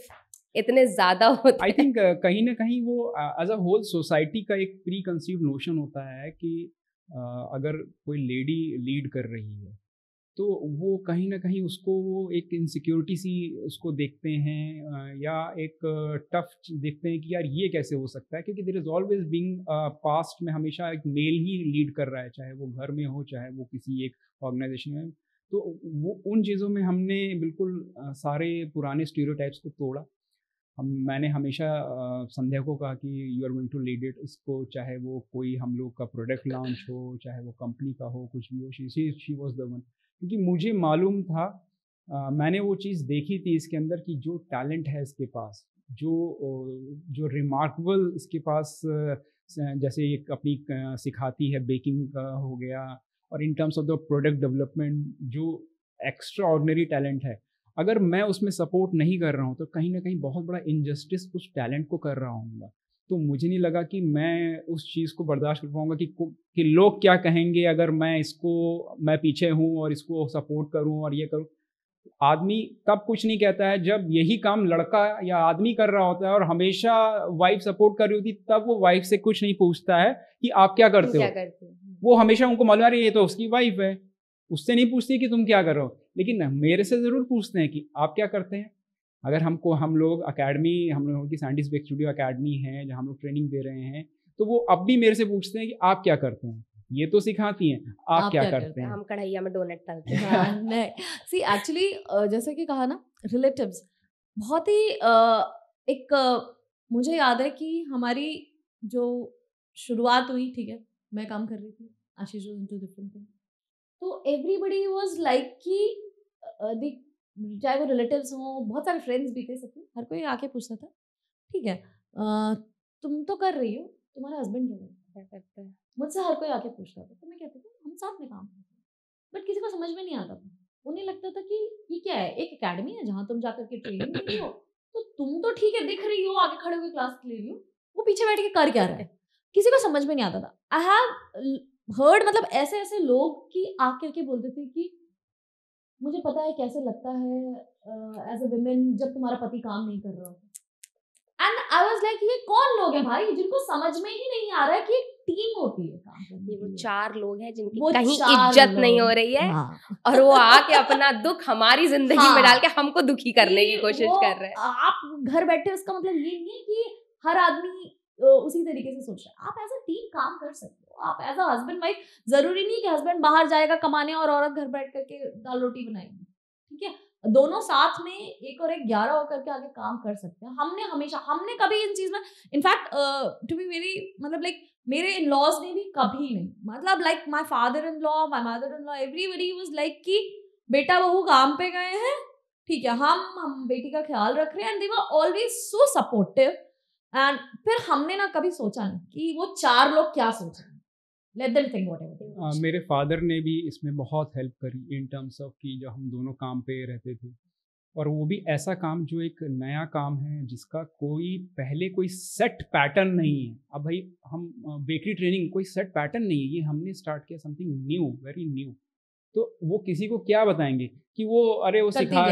Speaker 3: इतने ज़्यादा होते हैं।
Speaker 1: आई थिंक कहीं ना कहीं वो एज अ होल सोसाइटी का एक प्री कंसीव नोशन होता है कि अगर कोई लेडी लीड कर रही है तो वो कहीं ना कहीं उसको वो एक इनसिक्योरिटी सी उसको देखते हैं, या एक टफ देखते हैं कि यार ये कैसे हो सकता है, क्योंकि there is always being past में हमेशा एक मेल ही लीड कर रहा है, चाहे वो घर में हो चाहे वो किसी एक ऑर्गेनाइजेशन में। तो वो उन चीज़ों में हमने बिल्कुल सारे पुराने स्टीरियोटाइप्स को तोड़ा। मैंने हमेशा संध्या को कहा कि you are going to lead it, इसको, चाहे वो कोई हम लोग का प्रोडक्ट लॉन्च हो, चाहे वो कंपनी का हो, कुछ भी हो, शी वाज द वन। क्योंकि मुझे मालूम था, मैंने वो चीज़ देखी थी इसके अंदर कि जो टैलेंट है इसके पास, जो रिमार्केबल इसके पास, जैसे एक अपनी सिखाती है, बेकिंग का हो गया, और इन terms of the product development जो एक्स्ट्रा ऑर्डिनरी टैलेंट है, अगर मैं उसमें सपोर्ट नहीं कर रहा हूँ तो कहीं ना कहीं बहुत बड़ा इनजस्टिस उस टैलेंट को कर रहा हूँ। तो मुझे नहीं लगा कि मैं उस चीज़ को बर्दाश्त कर पाऊँगा कि लोग क्या कहेंगे अगर मैं पीछे हूँ और इसको सपोर्ट करूँ और ये करूँ। आदमी तब कुछ नहीं कहता है जब यही काम लड़का या आदमी कर रहा होता है और हमेशा वाइफ सपोर्ट कर रही होती, तब वो वाइफ से कुछ नहीं पूछता है कि आप क्या करते हो। वो हमेशा उनको मालूम है ये तो उसकी वाइफ है, उससे नहीं पूछती कि तुम क्या कर रहे हो। लेकिन मेरे से ज़रूर पूछते हैं कि आप क्या करते हैं। अगर हम लोग हम लोगों की साइंटिस्ट स्टूडियो अकेडमी है जहाँ हम लोग ट्रेनिंग दे रहे हैं, तो वो अब भी मेरे से पूछते हैं कि आप क्या करते हैं। ये तो सिखाती हैं, आप क्या करते हैं।
Speaker 3: हम कढ़ाइया में डोनट तलते
Speaker 2: हैं। सी एक्चुअली जैसे कि कहा ना, रिलेटिव्स बहुत ही मुझे याद है कि हमारी जो शुरुआत हुई, ठीक है, मैं काम कर रही थी, आशीष वाज इनटू डिफरेंट थिंग, तो एवरीबडी वाज लाइक कि चाहे वो रिलेटिव्स हों, बहुत सारे फ्रेंड्स भी थे, सबके हर कोई आके पूछता था, ठीक है, तुम तो कर रही हो, तुम्हारा हस्बैंड क्या करता है। मुझसे हर कोई आके पूछता था, तो मैं कहती थी हम साथ में काम करते हैं, बट किसी को समझ में नहीं आता था। उन्हें लगता था कि ये क्या है, एक एकेडमी है जहाँ तुम जाकर के ट्रेनिंग ले रही हो, तो तुम तो ठीक है, दिख रही हो, आगे खड़े होकर क्लास ले रही हो, वो पीछे बैठ के कर क्या रहा है, किसी को समझ में नहीं आता था। आई हैव हर्ड, मतलब ऐसे ऐसे लोग कि आकर के बोलते थे कि मुझे पता है कैसे लगता है एज अ वुमेन जब तुम्हारा पति काम नहीं कर रहा हो। एंड आई वाज लाइक ये कौन लोग हैं भाई जिनको समझ में ही नहीं आ रहा है कि टीम होती है काम करने की। वो
Speaker 3: 4 लोग हैं जिनकी कहीं इज्जत नहीं हो रही है, हाँ। और वो आके अपना दुख हमारी जिंदगी हाँ। में डाल के हमको दुखी करने की कोशिश कर रहे हैं।
Speaker 2: आप घर बैठे, उसका मतलब ये नहीं है कि हर आदमी उसी तरीके से सोच रहा है। आप एज अ टीम काम कर सकते हो, आप एज अ हस्बैंड वाइफ, जरूरी नहीं कि हस्बैंड बाहर जाएगा कमाने और औरत घर बैठ करके दाल रोटी बनाएगी, ठीक है, दोनों साथ में एक और एक 11 होकर के आगे काम कर सकते हैं। हमने कभी इन चीज में, इनफैक्ट टू बी वेरी, मतलब लाइक मेरे इन लॉज ने भी कभी नहीं, मतलब like my father in law, my mother in law, everybody was like कि बेटा बहू काम पे गए हैं, ठीक है, हम बेटी का ख्याल रख रहे हैं, and they were always so supportive. And फिर हमने ना कभी सोचा नहीं कि वो 4 लोग क्या सोच रहे हैं, लेट देम थिंक व्हाटएवर।
Speaker 1: मेरे फादर ने भी इसमें बहुत हेल्प करी इन टर्म्स ऑफ कि जब हम दोनों काम पे रहते थे, और वो भी ऐसा काम जो एक नया काम है जिसका कोई सेट पैटर्न नहीं है। अब भाई हम बेकरी ट्रेनिंग कोई सेट पैटर्न नहीं है, ये हमने स्टार्ट किया समथिंग न्यू, वेरी न्यू। तो वो किसी को क्या बताएंगे कि वो अरे वो सिखा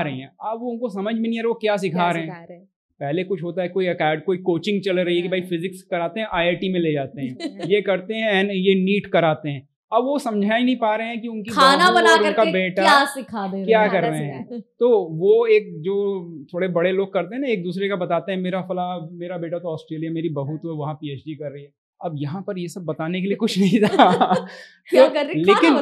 Speaker 1: रहे हैं, अब वो उनको समझ में नहीं आ रहा वो क्या सिखा रहे हैं। पहले कुछ होता है, कोई कोचिंग चल रही है कि भाई फिजिक्स कराते हैं, IIT में ले जाते हैं, ये करते हैं, ये नीट कराते हैं। अब वो समझा ही नहीं पा रहे हैं कि उनकी
Speaker 2: खाना बना कर
Speaker 1: उनका बेटा
Speaker 2: क्या सिखा दे
Speaker 1: क्या कर रहे हैं। तो वो एक जो थोड़े बड़े लोग करते हैं ना, एक दूसरे का बताते हैं, मेरा बेटा तो ऑस्ट्रेलिया, मेरी बहू तो वहाँ PhD कर रही है। अब यहाँ पर ये सब बताने के लिए कुछ नहीं था
Speaker 2: क्या कर रहे,
Speaker 1: लेकिन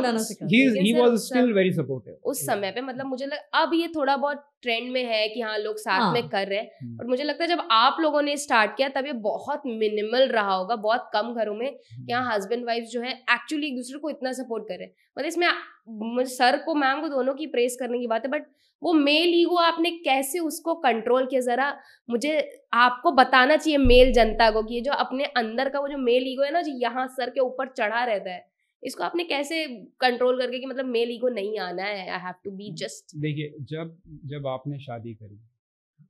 Speaker 1: he was still very supportive
Speaker 3: उस समय पे। मतलब मुझे अब ये थोड़ा बहुत ट्रेंड में है कि हाँ लोग साथ में कर रहे हैं, और मुझे लगता है जब आप लोगों ने स्टार्ट किया तब ये बहुत मिनिमल रहा होगा, बहुत कम घरों में यहाँ हस्बैंड वाइफ जो है एक्चुअली एक दूसरे को इतना सपोर्ट कर रहे हैं। मतलब इसमें सर को, मैम को, दोनों की प्रेस करने की बात है, बट वो मेल ईगो आपने कैसे उसको कंट्रोल किया, जरा मुझे आपको बताना चाहिए मेल जनता को कि ये जो अपने अंदर का वो जो मेल ईगो है ना, जो यहाँ सर के ऊपर चढ़ा रहता है, इसको आपने कैसे कंट्रोल करके कि मतलब मेल ईगो नहीं आना है, I have to be just.
Speaker 1: देखिए, जब आपने शादी करी,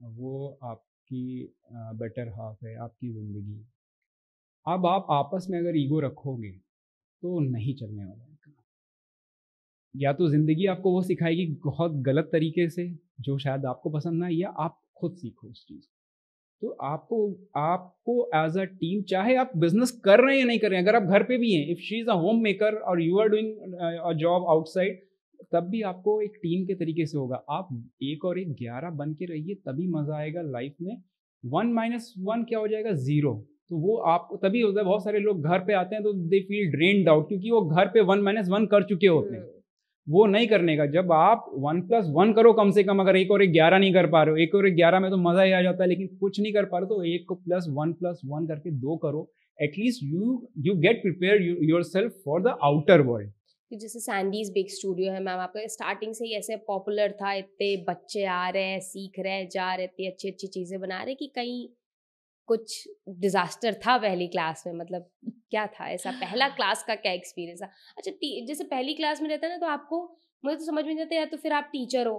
Speaker 1: वो आपकी बेटर हाफ है, आपकी जिंदगी। अब आप आपस में अगर ईगो रखोगे तो नहीं चलने वाला है। या तो ज़िंदगी आपको वो सिखाएगी बहुत गलत तरीके से जो शायद आपको पसंद ना, या आप खुद सीखो उस चीज़। तो आपको एज अ टीम, चाहे आप बिजनेस कर रहे हैं या नहीं कर रहे हैं, अगर आप घर पे भी हैं, if she is a home maker और you are doing a job outside, तब भी आपको एक टीम के तरीके से होगा। आप 1 और 1 11 बन के रहिए, तभी मज़ा आएगा लाइफ में। 1 - 1 क्या हो जाएगा? 0। तो वो आपको तभी होता है। बहुत सारे लोग घर पे आते हैं तो दे फील ड्रेन्ड आउट, क्योंकि वो घर पे 1 - 1 कर चुके होते हैं। वो नहीं करने का। जब आप 1+1 करो कम से कम, अगर 1 और 1 11 नहीं कर पा रहे हो, 1 और 1 11 में तो मज़ा ही आ जाता है, लेकिन कुछ नहीं कर पा रहे हो तो 1 को +1 करके 2 करो। At least you get prepare yourself for the outer world.
Speaker 3: जैसे सैंडीज बिग स्टूडियो है मैम, आपका स्टार्टिंग से ही ऐसे पॉपुलर था, इतने बच्चे आ रहे हैं, सीख रहे हैं, जा रहे, इतनी अच्छी अच्छी चीजें बना रहे, कि कहीं कुछ डिजास्टर था पहली क्लास में? मतलब क्या था ऐसा, पहला क्लास का क्या एक्सपीरियंस था? अच्छा, जैसे पहली क्लास में रहता है ना, तो आपको, मुझे तो समझ में नहीं आता, या तो फिर आप टीचर हो,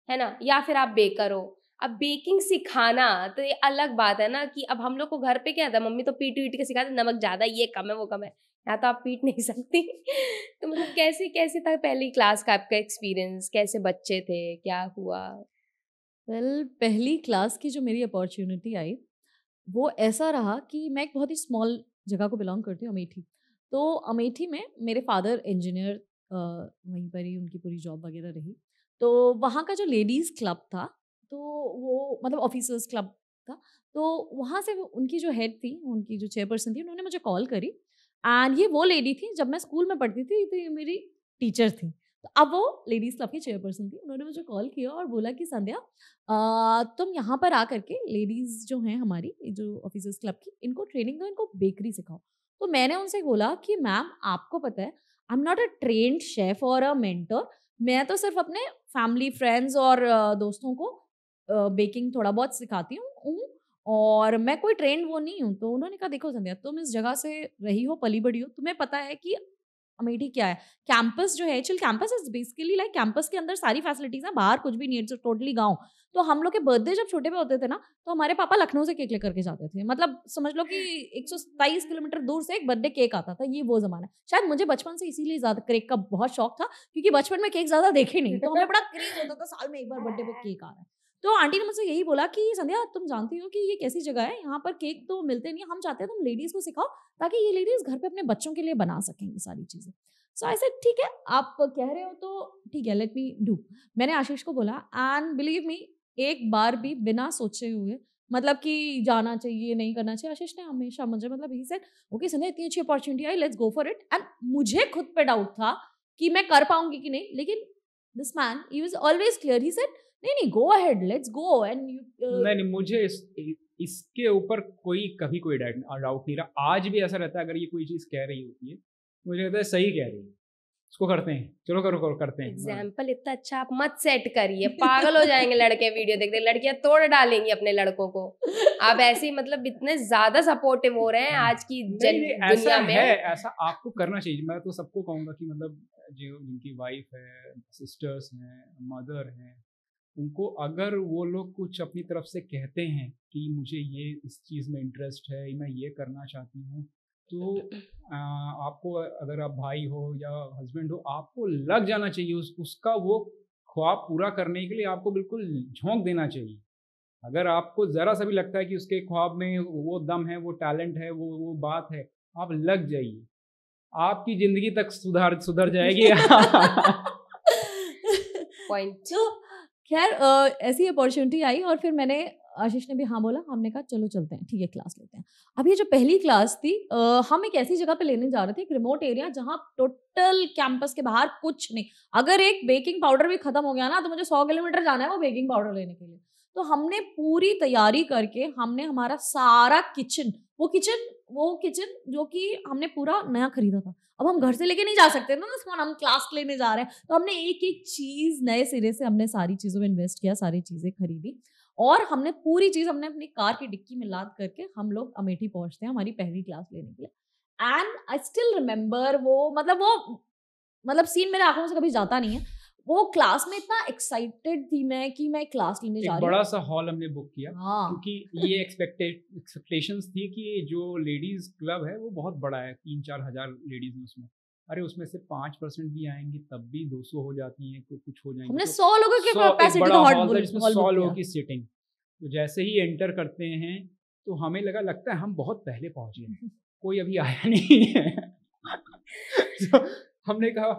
Speaker 3: है ना, या फिर आप बेकर हो। अब बेकिंग सिखाना तो ये अलग बात है ना, कि अब हम लोग को घर पे क्या था, मम्मी तो पीट वीट के सिखाते, नमक ज्यादा, ये कम है, वो कम है, या तो आप पीट नहीं सकती। तो मतलब कैसे कैसे था पहली क्लास का आपका एक्सपीरियंस? कैसे बच्चे थे, क्या हुआ?
Speaker 2: पहली क्लास की जो मेरी अपॉर्चुनिटी आई, वो ऐसा रहा कि मैं एक बहुत ही स्मॉल जगह को बिलोंग करती हूँ, अमेठी। तो अमेठी में मेरे फादर इंजीनियर, वहीं पर ही उनकी पूरी जॉब वगैरह रही। तो वहाँ का जो लेडीज़ क्लब था, तो वो मतलब ऑफिसर्स क्लब था। तो वहाँ से उनकी जो हेड थी, उनकी जो चेयरपर्सन थी, उन्होंने मुझे कॉल करी। एंड ये वो लेडी थी, जब मैं स्कूल में पढ़ती थी तो ये मेरी टीचर थी। तो अब वो लेडीज़ क्लब की चेयरपर्सन थी। उन्होंने मुझे कॉल किया और बोला कि संध्या, तुम यहाँ पर आकर के लेडीज़ जो हैं हमारी, जो ऑफिसर्स क्लब की, इनको ट्रेनिंग दो, इनको बेकरी सिखाओ। तो मैंने उनसे बोला कि मैम, आपको पता है, I am not a trained chef और अ मेंटर। मैं तो सिर्फ अपने फैमिली, फ्रेंड्स और दोस्तों को बेकिंग थोड़ा बहुत सिखाती हूँ, और मैं कोई ट्रेन्ड वो नहीं हूँ। तो उन्होंने कहा, देखो संध्या, तुम इस जगह से रही हो, पली बड़ी हो, तुम्हें पता है कि अमेठी क्या है। कैंपस जो है, chill campus is basically like, campus के अंदर सारी फैसिलिटीज हैं, बाहर कुछ भी नहीं है, इट्स टोटली गाँव। तो हम लोग के बर्थडे जब छोटे पे होते थे ना, तो हमारे पापा लखनऊ से केक लेकर के जाते थे। मतलब समझ लो कि 127 किलोमीटर दूर से एक बर्थडे केक आता था। ये वो ज़माना है। शायद मुझे बचपन से इसीलिए ज़्यादा केक का बहुत शौक था, क्योंकि बचपन में केक ज़्यादा देखे नहीं, तो हमें बड़ा क्रेज़ होता था, साल में एक बार बर्थडे पे केक आ रहा है। तो आंटी ने मुझसे यही बोला कि संध्या, तुम जानती हो कि ये कैसी जगह है, यहाँ पर केक तो मिलते नहीं है, हम चाहते हैं तुम लेडीज़ को सिखाओ, ताकि ये लेडीज़ घर पे अपने बच्चों के लिए बना सकें ये सारी चीज़ें। सो आई सेड, ठीक है, आप कह रहे हो तो ठीक है, लेट मी डू। मैंने आशीष को बोला, एंड बिलीव मी, एक बार भी बिना सोचे हुए, मतलब कि जाना चाहिए, नहीं करना चाहिए, आशीष ने हमेशा मुझे, मतलब ही सेड, ओके संध्या, इतनी अच्छी opportunity I, let's go for it. And मुझे खुद पे डाउट था कि मैं कर पाऊंगी कि नहीं, लेकिन this man, he was always clear. He said, नहीं नहीं, go ahead, let's go. And
Speaker 1: नहीं, मुझे इसके ऊपर कभी कोई डाउट नहीं रहा। आज भी ऐसा रहता है, अगर ये कोई चीज़ कह रही होती है, मुझे लगता है सही कह रही है, इसको करते हैं, चलो करो करते हैं।
Speaker 3: एग्जाम्पल इतना अच्छा आप मत सेट करिए, पागल हो जाएंगे लड़के वीडियो देखते, लड़कियां तोड़ डालेंगी अपने लड़कों को। आप ऐसे ही मतलब इतने ज्यादा सपोर्टिव हो रहे हैं आज की दुनिया में।
Speaker 1: ऐसा आपको करना चाहिए। मैं तो सबको कहूँगा कि मतलब जो जिनकी वाइफ है, सिस्टर्स हैं, मदर हैं, उनको अगर वो लोग कुछ अपनी तरफ से कहते हैं कि मुझे ये इस चीज़ में इंटरेस्ट है, मैं ये करना चाहती हूँ, तो आपको, अगर आप भाई हो या हस्बैंड हो, आपको लग जाना चाहिए उसका वो ख्वाब पूरा करने के लिए आपको बिल्कुल झोंक देना चाहिए। अगर आपको ज़रा सा भी लगता है कि उसके ख्वाब में वो दम है, वो टैलेंट है, वो बात है, आप लग जाइए, आपकी ज़िंदगी तक सुधर जाएगी।
Speaker 3: पॉइंट।
Speaker 2: तो खैर ऐसी अपॉर्चुनिटी आई, और फिर मैंने, आशीष ने भी हाँ बोला, हमने कहा चलो चलते हैं, ठीक है, क्लास लेते हैं। अब ये जो पहली क्लास थी, हम एक ऐसी जगह पे लेने जा रहे थे, एक रिमोट एरिया, जहाँ टोटल कैंपस के बाहर कुछ नहीं। अगर एक बेकिंग पाउडर भी खत्म हो गया ना, तो मुझे 100 किलोमीटर जाना है वो बेकिंग पाउडर लेने के लिए। तो हमने पूरी तैयारी करके, हमने हमारा सारा किचन, वो किचन जो कि हमने पूरा नया खरीदा था। अब हम घर से लेके नहीं जा सकते ना सामान, हम क्लास लेने जा रहे हैं, तो हमने एक एक चीज नए सिरे से, हमने सारी चीजों में इन्वेस्ट किया, सारी चीजें खरीदी, और हमने पूरी चीज हमने अपनी कार की डिक्की में लाद करके हम लोग अमेठी पहुंचते हैं हमारी पहली क्लास लेने के लिए। एंड आई स्टिल रिमेम्बर वो मतलब सीन मेरे आंखों से कभी जाता नहीं है। वो क्लास में इतना एक्साइटेड थी मैं कि मैं क्लास लेने जा रही हूँ।
Speaker 1: बड़ा सा हॉल हमने बुक किया,
Speaker 2: हाँ।
Speaker 1: क्योंकि ये एक्सपेक्टेशंस थी कि जो लेडीज क्लब है वो बहुत बड़ा है, 3-4 हज़ार लेडीज में उसमें। अरे उसमें से 5% भी आएंगी तब भी 200 हो जाती हैं, तो कुछ हो जाएंगे।
Speaker 2: हमने
Speaker 1: तो
Speaker 2: 100 लोगों की कैपेसिटी का हॉल बुक
Speaker 1: जिसमें 100 लोगों की सीटिंग। तो जैसे ही एंटर करते हैं तो हमें लगता है हम बहुत पहले पहुंचे, कोई अभी आया नहीं है। तो हमने कहा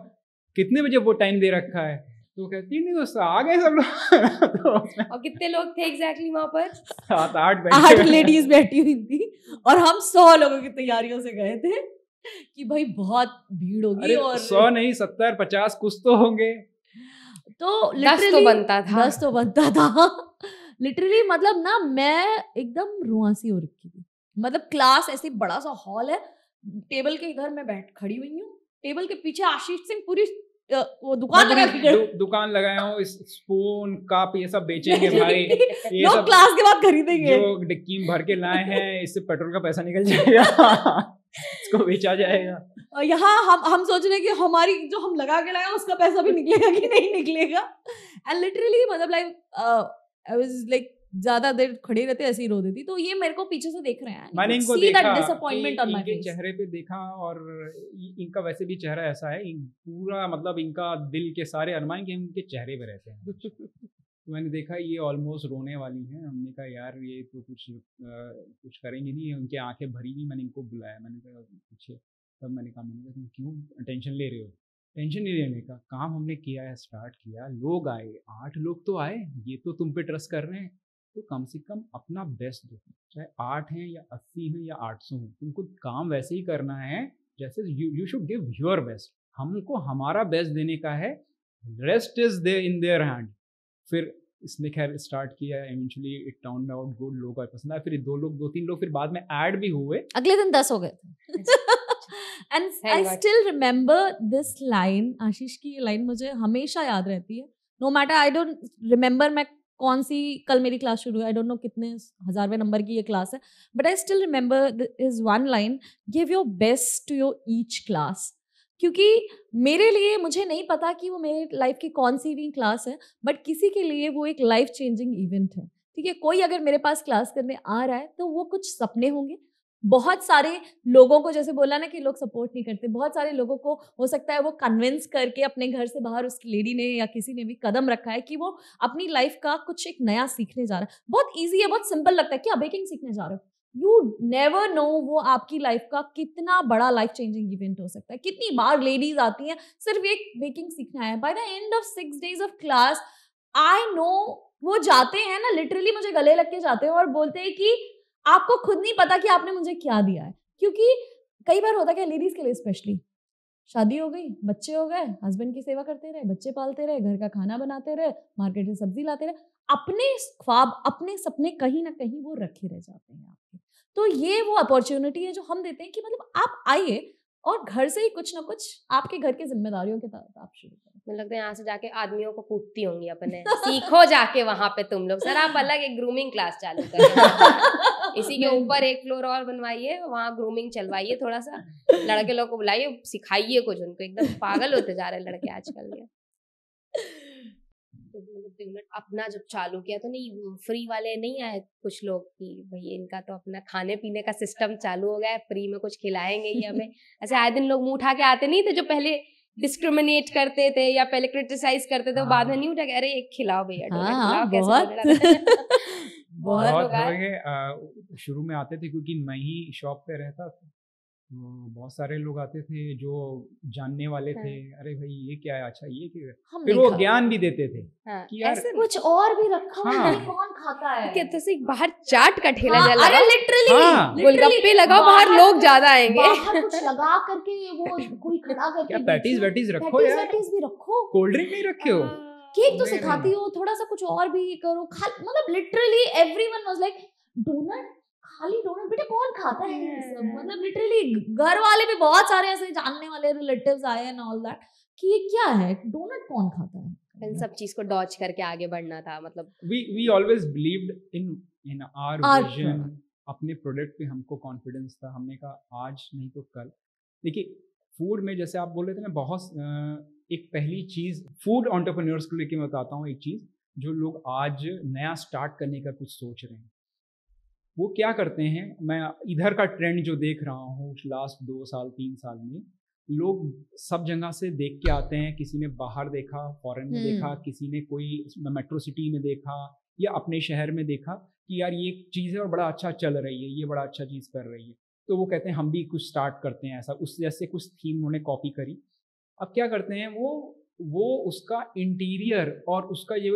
Speaker 1: कितने बजे वो टाइम दे रखा है? तो कहती नहीं दोस्त आ गए सब लोग। तो
Speaker 3: और कितने लोग थे एग्जैक्टली वहां पर?
Speaker 1: 7-8
Speaker 2: 8 लेडीज बैठी हुई थी और हम 100 लोगों की तैयारियों से गए थे कि भाई बहुत भीड़ होगी।
Speaker 1: अरे
Speaker 2: और
Speaker 1: 100 नहीं 70-50 कुछ तो होंगे।
Speaker 2: तो
Speaker 3: 10
Speaker 2: लिटरली
Speaker 3: तो बनता था।
Speaker 2: 10 तो बनता था। लिटरली मतलब ना मैं एकदम रुआंसी हो रखी थी। मतलब क्लास ऐसे बड़ा सा हॉल है, टेबल के इधर मैं बैठ खड़ी हुई हूँ, टेबल के पीछे आशीष सिंह पूरी वो दुकान लगा के
Speaker 1: दुकान लगाए हो, इस स्पून कप ये सब बेचेंगे भाई, ये
Speaker 2: लोग
Speaker 1: सब
Speaker 2: क्लास के बाद खरीदेंगे।
Speaker 1: जो डिक्की में भर के लाए हैं इससे पेट्रोल का पैसा निकल जाएगा। इसको बेचा जाएगा।
Speaker 2: और यहाँ हम सोच रहे हैं कि हमारी जो हम लगा के लाए उसका पैसा भी निकलेगा कि नहीं निकलेगा। एंड लिटरली मतलब लाइक आई वाज लाइक ज्यादा देर खड़े रहते ऐसे ही रो देती। तो ये मेरे को पीछे से देख रहे हैं,
Speaker 1: मैंने इनको
Speaker 2: see
Speaker 1: देखा
Speaker 2: that disappointment on my
Speaker 1: इनके
Speaker 2: face।
Speaker 1: चेहरे पे देखा, और इनका वैसे भी चेहरा ऐसा है, पूरा मतलब इनका दिल के सारे अरमान के इनके चेहरे पे रहते हैं। तो मैंने देखा ये ऑलमोस्ट रोने वाली हैं। हमने कहा यार ये तो कुछ करेंगे नहीं, उनकी आंखें भरी हुई। मैंने इनको बुलाया, मैंने कहा पीछे, तब मैंने कहा तुम क्यों टेंशन ले रहे हो? टेंशन नहीं लेने का, काम हमने किया है, स्टार्ट किया, लोग आए, 8 लोग तो आए, ये तो तुम पे ट्रस्ट कर रहे हैं, तो कम से कम अपना बेस्ट दो। चाहे 8 हैं या 80 हैं या 800 हैं, तुमको काम वैसे ही करना है जैसे you should give your best. हमको हमारा बेस्ट देने का है, rest is they in their hand. फिर इसने खैर स्टार्ट किया, eventually it turned out good, लोगों को पसंद आया। फिर 2-3 लोग फिर बाद में ऐड भी हुए,
Speaker 2: अगले दिन 10 हो गए थे। And I still remember this line, Ashish की ये लाइन मुझे हमेशा याद रहती है। No matter, I don't remember मैं कौन सी कल मेरी क्लास शुरू है, आई डोंट नो कितने 1000वें नंबर की ये क्लास है, but I still remember is one line, give your best to your each class. क्योंकि मेरे लिए, मुझे नहीं पता कि वो मेरे लाइफ की कौन सी भी क्लास है, बट किसी के लिए वो एक लाइफ चेंजिंग इवेंट है। ठीक है, कोई अगर मेरे पास क्लास करने आ रहा है तो वो कुछ सपने होंगे। बहुत सारे लोगों को, जैसे बोला ना कि लोग सपोर्ट नहीं करते, बहुत सारे लोगों को हो सकता है वो कन्विंस करके अपने घर से बाहर उस लेडी ने या किसी ने भी कदम रखा है कि वो अपनी लाइफ का कुछ एक नया सीखने जा रहा है। बहुत ईजी है, बहुत सिंपल लगता है कि आप बेकिंग सीखने जा रहे हो। यू नेवर नो वो आपकी लाइफ का कितना बड़ा लाइफ चेंजिंग इवेंट हो सकता है। कितनी बार लेडीज आती हैं सिर्फ एक बेकिंग सीखना है, by the end of 6 days of class I know वो जाते हैं ना, लिटरली मुझे गले लग के जाते हैं और बोलते हैं कि आपको खुद नहीं पता कि आपने मुझे क्या दिया है। क्योंकि कई बार होता है लेडीज के लिए स्पेशली, शादी हो गई, बच्चे हो गए, हस्बैंड की सेवा करते रहे, बच्चे पालते रहे, घर का खाना बनाते रहे, मार्केट से सब्जी लाते रहे, अपने ख्वाब अपने सपने कहीं ना कहीं वो रखे रह जाते हैं आपके। तो ये वो अपॉर्चुनिटी है जो हम देते हैं कि मतलब आप आइए और घर से ही कुछ ना कुछ आपके घर की जिम्मेदारियों के तहत आप शुरू करें।
Speaker 3: मुझे लगता है यहाँ से जाके आदमियों को कूटती होंगी अपने, सीखो जाके वहां पे तुम लोग। सर आप अलग एक ग्रूमिंग क्लास चालू करो, इसी के ऊपर एक फ्लोर और बनवाइए, वहाँ ग्रूमिंग चलवाइए, थोड़ा सा लड़के लोग को बुलाइए, सिखाइए कुछ उनको। एकदम पागल होते जा रहे लड़के आजकल के। अपना जब चालू किया तो नहीं फ्री वाले नहीं आए कुछ लोग कि भाई इनका तो अपना खाने पीने का सिस्टम चालू हो गया है, फ्री में कुछ खिलाएंगे ये हमें। ऐसे आए दिन लोग मुंह उठा के आते नहीं थे, जो पहले डिस्क्रिमिनेट करते थे या पहले क्रिटिसाइज करते थे, वो बाद में नहीं उठा के अरे एक खिलाओ भैया, खिलाओ, कैसे
Speaker 1: बहुत लोग शुरू में आते थे क्योंकि मैं ही शॉप पे रहता था, बहुत सारे लोग आते थे जो जानने वाले थे। अरे भाई ये क्या है, अच्छा ये क्या है, फिर वो ज्ञान भी देते थे कि यार
Speaker 2: ऐसे कुछ और भी रखा है, कौन खाता है।
Speaker 3: कहते से बाहर चाट का ठेला जला,
Speaker 2: अरे लिटरली
Speaker 3: गोलगप्पे लगाओ, बाहर लोग ज्यादा आएंगे,
Speaker 2: बाहर कुछ लगा करके वो कोई खड़ा करके,
Speaker 1: क्या पैटीज वैटीज रखो यार,
Speaker 2: पैटीज भी रखो,
Speaker 1: कोल्ड ड्रिंक नहीं रखे हो,
Speaker 2: केक तो सिखाती हो, थोड़ा सा कुछ और भी करो। मतलब literally everyone was like donut, खाली डोनट बेटा कौन खाता है ये सब। मतलब लिटरली घर वाले भी बहुत सारे ऐसे जानने वाले रिलेटिव्स आए एंड ऑल दैट कि ये क्या है, डोनट कौन खाता है।
Speaker 3: इन सब चीज को डॉज करके आगे बढ़ना था। मतलब
Speaker 1: we always believed in our vision, अपने प्रोडक्ट पे हमको कॉन्फिडेंस था। हमने कहा आज नहीं तो कल। देखिए फूड में जैसे आप बोल रहे थे ना, बहुत एक पहली चीज़ फूड एंटरप्रेन्योर्स को लेके मैं बताता हूँ। एक चीज़ जो लोग आज नया स्टार्ट करने का कुछ सोच रहे हैं, वो क्या करते हैं, मैं इधर का ट्रेंड जो देख रहा हूँ लास्ट 2 साल 3 साल में, लोग सब जगह से देख के आते हैं। किसी ने बाहर देखा, फॉरेन में देखा, किसी ने कोई मेट्रो सिटी में देखा या अपने शहर में देखा कि यार ये चीज़ है और बड़ा अच्छा चल रही है, ये बड़ा अच्छा चीज़ कर रही है, तो वो कहते हैं हम भी कुछ स्टार्ट करते हैं ऐसा। उस जैसे कुछ थीम उन्होंने कॉपी करी अब क्या करते हैं वो उसका इंटीरियर और उसका ये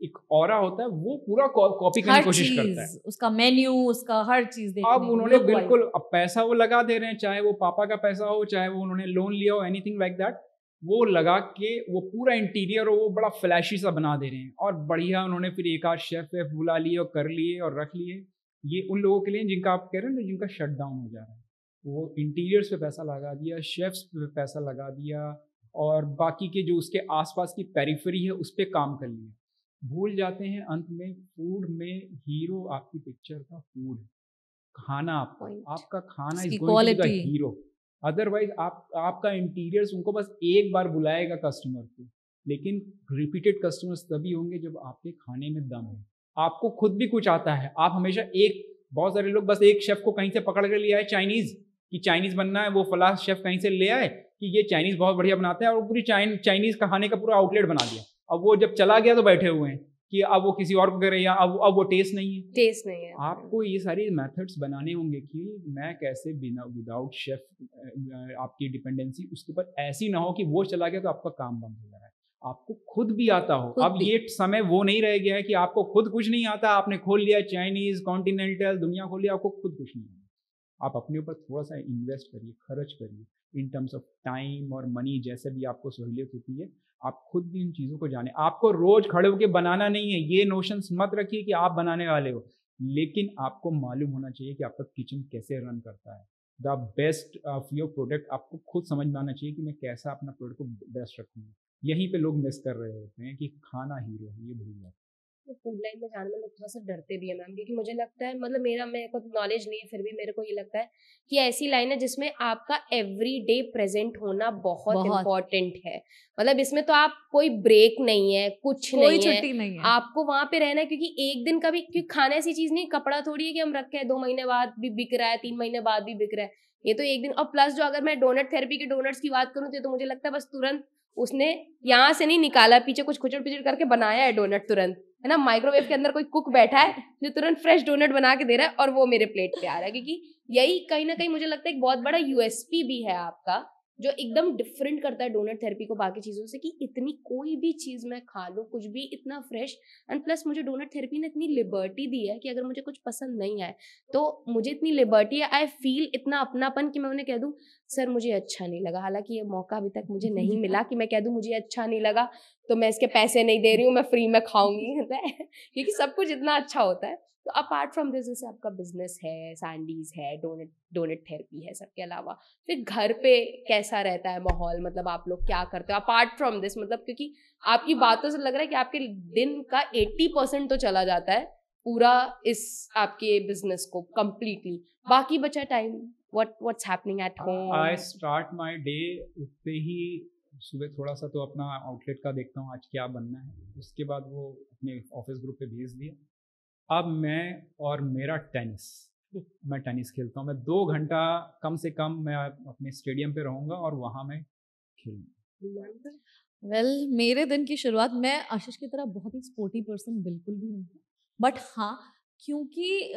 Speaker 1: एक ऑरा होता है, वो पूरा कॉपी करने की कोशिश करता है।
Speaker 2: उसका मेन्यू, उसका हर चीज देखने
Speaker 1: अब उन्होंने बिल्कुल, अब पैसा वो लगा दे रहे हैं, चाहे वो पापा का पैसा हो, चाहे वो उन्होंने लोन लिया हो, एनीथिंग लाइक दैट, वो लगा के वो पूरा इंटीरियर वो बड़ा फ्लैशी सा बना दे रहे हैं। और बढ़िया उन्होंने फिर एक आध शेफ वेफ बुला लिए और कर लिए और रख लिए। ये उन लोगों के लिए जिनका आप कह रहे हैं ना, जिनका शट डाउन हो जा रहा है, वो इंटीरियर्स पे पैसा लगा दिया, शेफ्स पे पैसा लगा दिया, और बाकी के जो उसके आसपास की पेरिफेरी है उस पर काम कर लिया। भूल जाते हैं अंत में फूड में हीरो आपकी पिक्चर का फूड है, खाना आपका खाना is going to be the hero. Otherwise आपका इंटीरियर्स उनको बस एक बार बुलाएगा कस्टमर को, लेकिन रिपीटेड कस्टमर्स तभी होंगे जब आपके खाने में दम है, आपको खुद भी कुछ आता है। आप हमेशा बहुत सारे लोग बस एक शेफ को कहीं से पकड़ कर ले आए चाइनीज, कि चाइनीज बनना है, वो फला शेफ कहीं से ले आए कि ये चाइनीज बहुत बढ़िया बनाते हैं, और पूरी चाइनीज खाने का पूरा आउटलेट बना दिया। अब वो जब चला गया तो बैठे हुए हैं कि अब वो किसी और को करे, या अब वो टेस्ट नहीं है। आपको ये सारी मेथड्स बनाने होंगे कि मैं कैसे विदाउट शेफ आपकी डिपेंडेंसी उसके ऊपर ऐसी ना हो कि वो चला गया तो आपका काम बंद हो जा रहा है, आपको खुद भी आता हो। अब ये समय वो नहीं रह गया है कि आपको खुद कुछ नहीं आता, आपने खोल लिया चाइनीज कॉन्टिनेंटल दुनिया खोल लिया, आपको खुद कुछ नहीं आता। आप अपने ऊपर थोड़ा सा इन्वेस्ट करिए, खर्च करिए इन टर्म्स ऑफ टाइम और मनी, जैसे भी आपको सहूलियत होती है, आप खुद भी इन चीज़ों को जाने। आपको रोज खड़े होकर बनाना नहीं है, ये नोशंस मत रखिए कि आप बनाने वाले हो, लेकिन आपको मालूम होना चाहिए कि आपका किचन कैसे रन करता है। The best of your product आपको खुद समझ में आना चाहिए कि मैं कैसा अपना प्रोडक्ट को बेस्ट रखूँगा। यहीं पे लोग मिस कर रहे होते हैं कि खाना हीरो है, ये भूल जाते हैं।
Speaker 3: तो फूड लाइन में जाने में लोग थोड़ा सा डरते भी है मैम, क्योंकि मुझे लगता है, मतलब मेरे को नॉलेज नहीं है, फिर भी मेरे को ये लगता है कि ऐसी लाइन है जिसमें आपका एवरीडे प्रेजेंट होना बहुत इम्पोर्टेंट है। मतलब इसमें तो आप कोई ब्रेक नहीं है, कुछ
Speaker 2: कोई छुट्टी नहीं है,
Speaker 3: आपको वहां पे रहना है, क्योंकि एक दिन का भी, क्योंकि खाना ऐसी चीज नहीं, कपड़ा थोड़ी है कि हम रखे हैं 2 महीने बाद भी बिक रहा है, 3 महीने बाद भी बिक रहा है, ये तो एक दिन। और प्लस जो अगर मैं डोनट थेरेपी के डोनट्स की बात करूँ तो मुझे लगता है बस तुरंत उसने यहाँ से नहीं निकाला, पीछे कुछ खुचड़ पिचड़ करके बनाया है डोनट तुरंत, है ना। माइक्रोवेव के अंदर कोई कुक बैठा है जो तुरंत फ्रेश डोनट बना के दे रहा है और वो मेरे प्लेट पे आ रहा है। क्योंकि यही कहीं ना कहीं मुझे लगता है एक बहुत बड़ा यूएसपी भी है आपका, जो एकदम डिफरेंट करता है डोनट थेरेपी को बाकी चीज़ों से, कि इतनी कोई भी चीज़ मैं खा लूँ, कुछ भी इतना फ्रेश। एंड प्लस मुझे डोनट थेरेपी ने इतनी लिबर्टी दी है कि अगर मुझे कुछ पसंद नहीं आए तो मुझे इतनी लिबर्टी है, आई फील इतना अपनापन कि मैं उन्हें कह दूँ सर मुझे अच्छा नहीं लगा। हालांकि ये मौका अभी तक मुझे नहीं मिला कि मैं कह दूँ मुझे अच्छा नहीं लगा तो मैं इसके पैसे नहीं दे रही हूँ, मैं फ्री में खाऊंगी, क्योंकि सब कुछ इतना अच्छा होता है। तो अपार्ट फ्रॉम दिस, जैसे आपका बिजनेस है, सैंडीज है, डोनट थेरेपी है, सबके अलावा फिर घर पे कैसा रहता है माहौल, मतलब आप लोग क्या करते हो अपार्ट फ्रॉम दिस? मतलब क्योंकि आपकी बातों से लग रहा है कि आपके दिन का 80% तो चला जाता है पूरा इस आपके बिजनेस को कंप्लीटली, बाकी बचा time what's happening at home?
Speaker 1: I start my day उठते ही सुबह थोड़ा सा तो अपना आउटलेट का देखता हूँ आज क्या बनना है, उसके बाद वो अपने ऑफिस ग्रुप पे भेज दिया। अब मैं और मेरा टेनिस, मैं टेनिस खेलता हूँ, मैं 2 घंटा कम से कम मैं अपने स्टेडियम पे रहूँगा और वहाँ मैं खेलूँगा।
Speaker 2: वेल मेरे दिन की शुरुआत, मैं आशीष की तरह बहुत ही स्पोर्टी पर्सन बिल्कुल भी नहीं हूँ, बट हाँ क्योंकि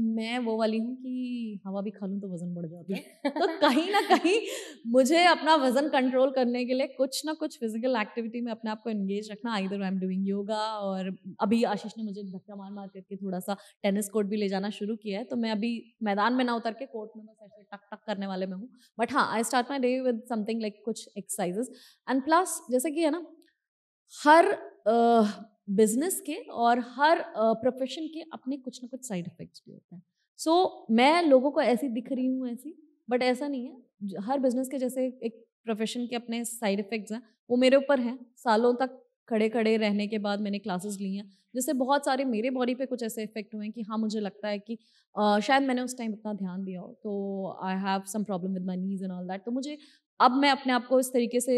Speaker 2: मैं वो वाली हूँ कि हवा भी खा लूँ तो वजन बढ़ जाता है तो कहीं ना कहीं मुझे अपना वजन कंट्रोल करने के लिए कुछ ना कुछ फिजिकल एक्टिविटी में अपने आप को एंगेज रखना। Either I am doing yoga, और अभी आशीष ने मुझे धक्का मार मार करके थोड़ा सा टेनिस कोर्ट भी ले जाना शुरू किया है, तो मैं अभी मैदान में ना उतर के कोर्ट में बस ऐसे टक टक करने वाले में हूँ। बट हाँ, I start my day with something like कुछ एक्सरसाइजेस। एंड प्लस जैसे कि है ना, हर बिजनेस के और हर प्रोफेशन के अपने कुछ ना कुछ साइड इफेक्ट्स भी होते हैं। सो मैं लोगों को ऐसी दिख रही हूँ ऐसी, बट ऐसा नहीं है। हर बिजनेस के जैसे एक प्रोफेशन के अपने साइड इफेक्ट्स हैं, वो मेरे ऊपर हैं। सालों तक खड़े खड़े रहने के बाद मैंने क्लासेस ली हैं, जिससे बहुत सारे मेरे बॉडी पे कुछ ऐसे इफेक्ट हुए हैं कि हाँ मुझे लगता है कि शायद मैंने उस टाइम इतना ध्यान दिया हो, तो I have some problem with my knees and all that. तो मुझे अब मैं अपने आप को इस तरीके से,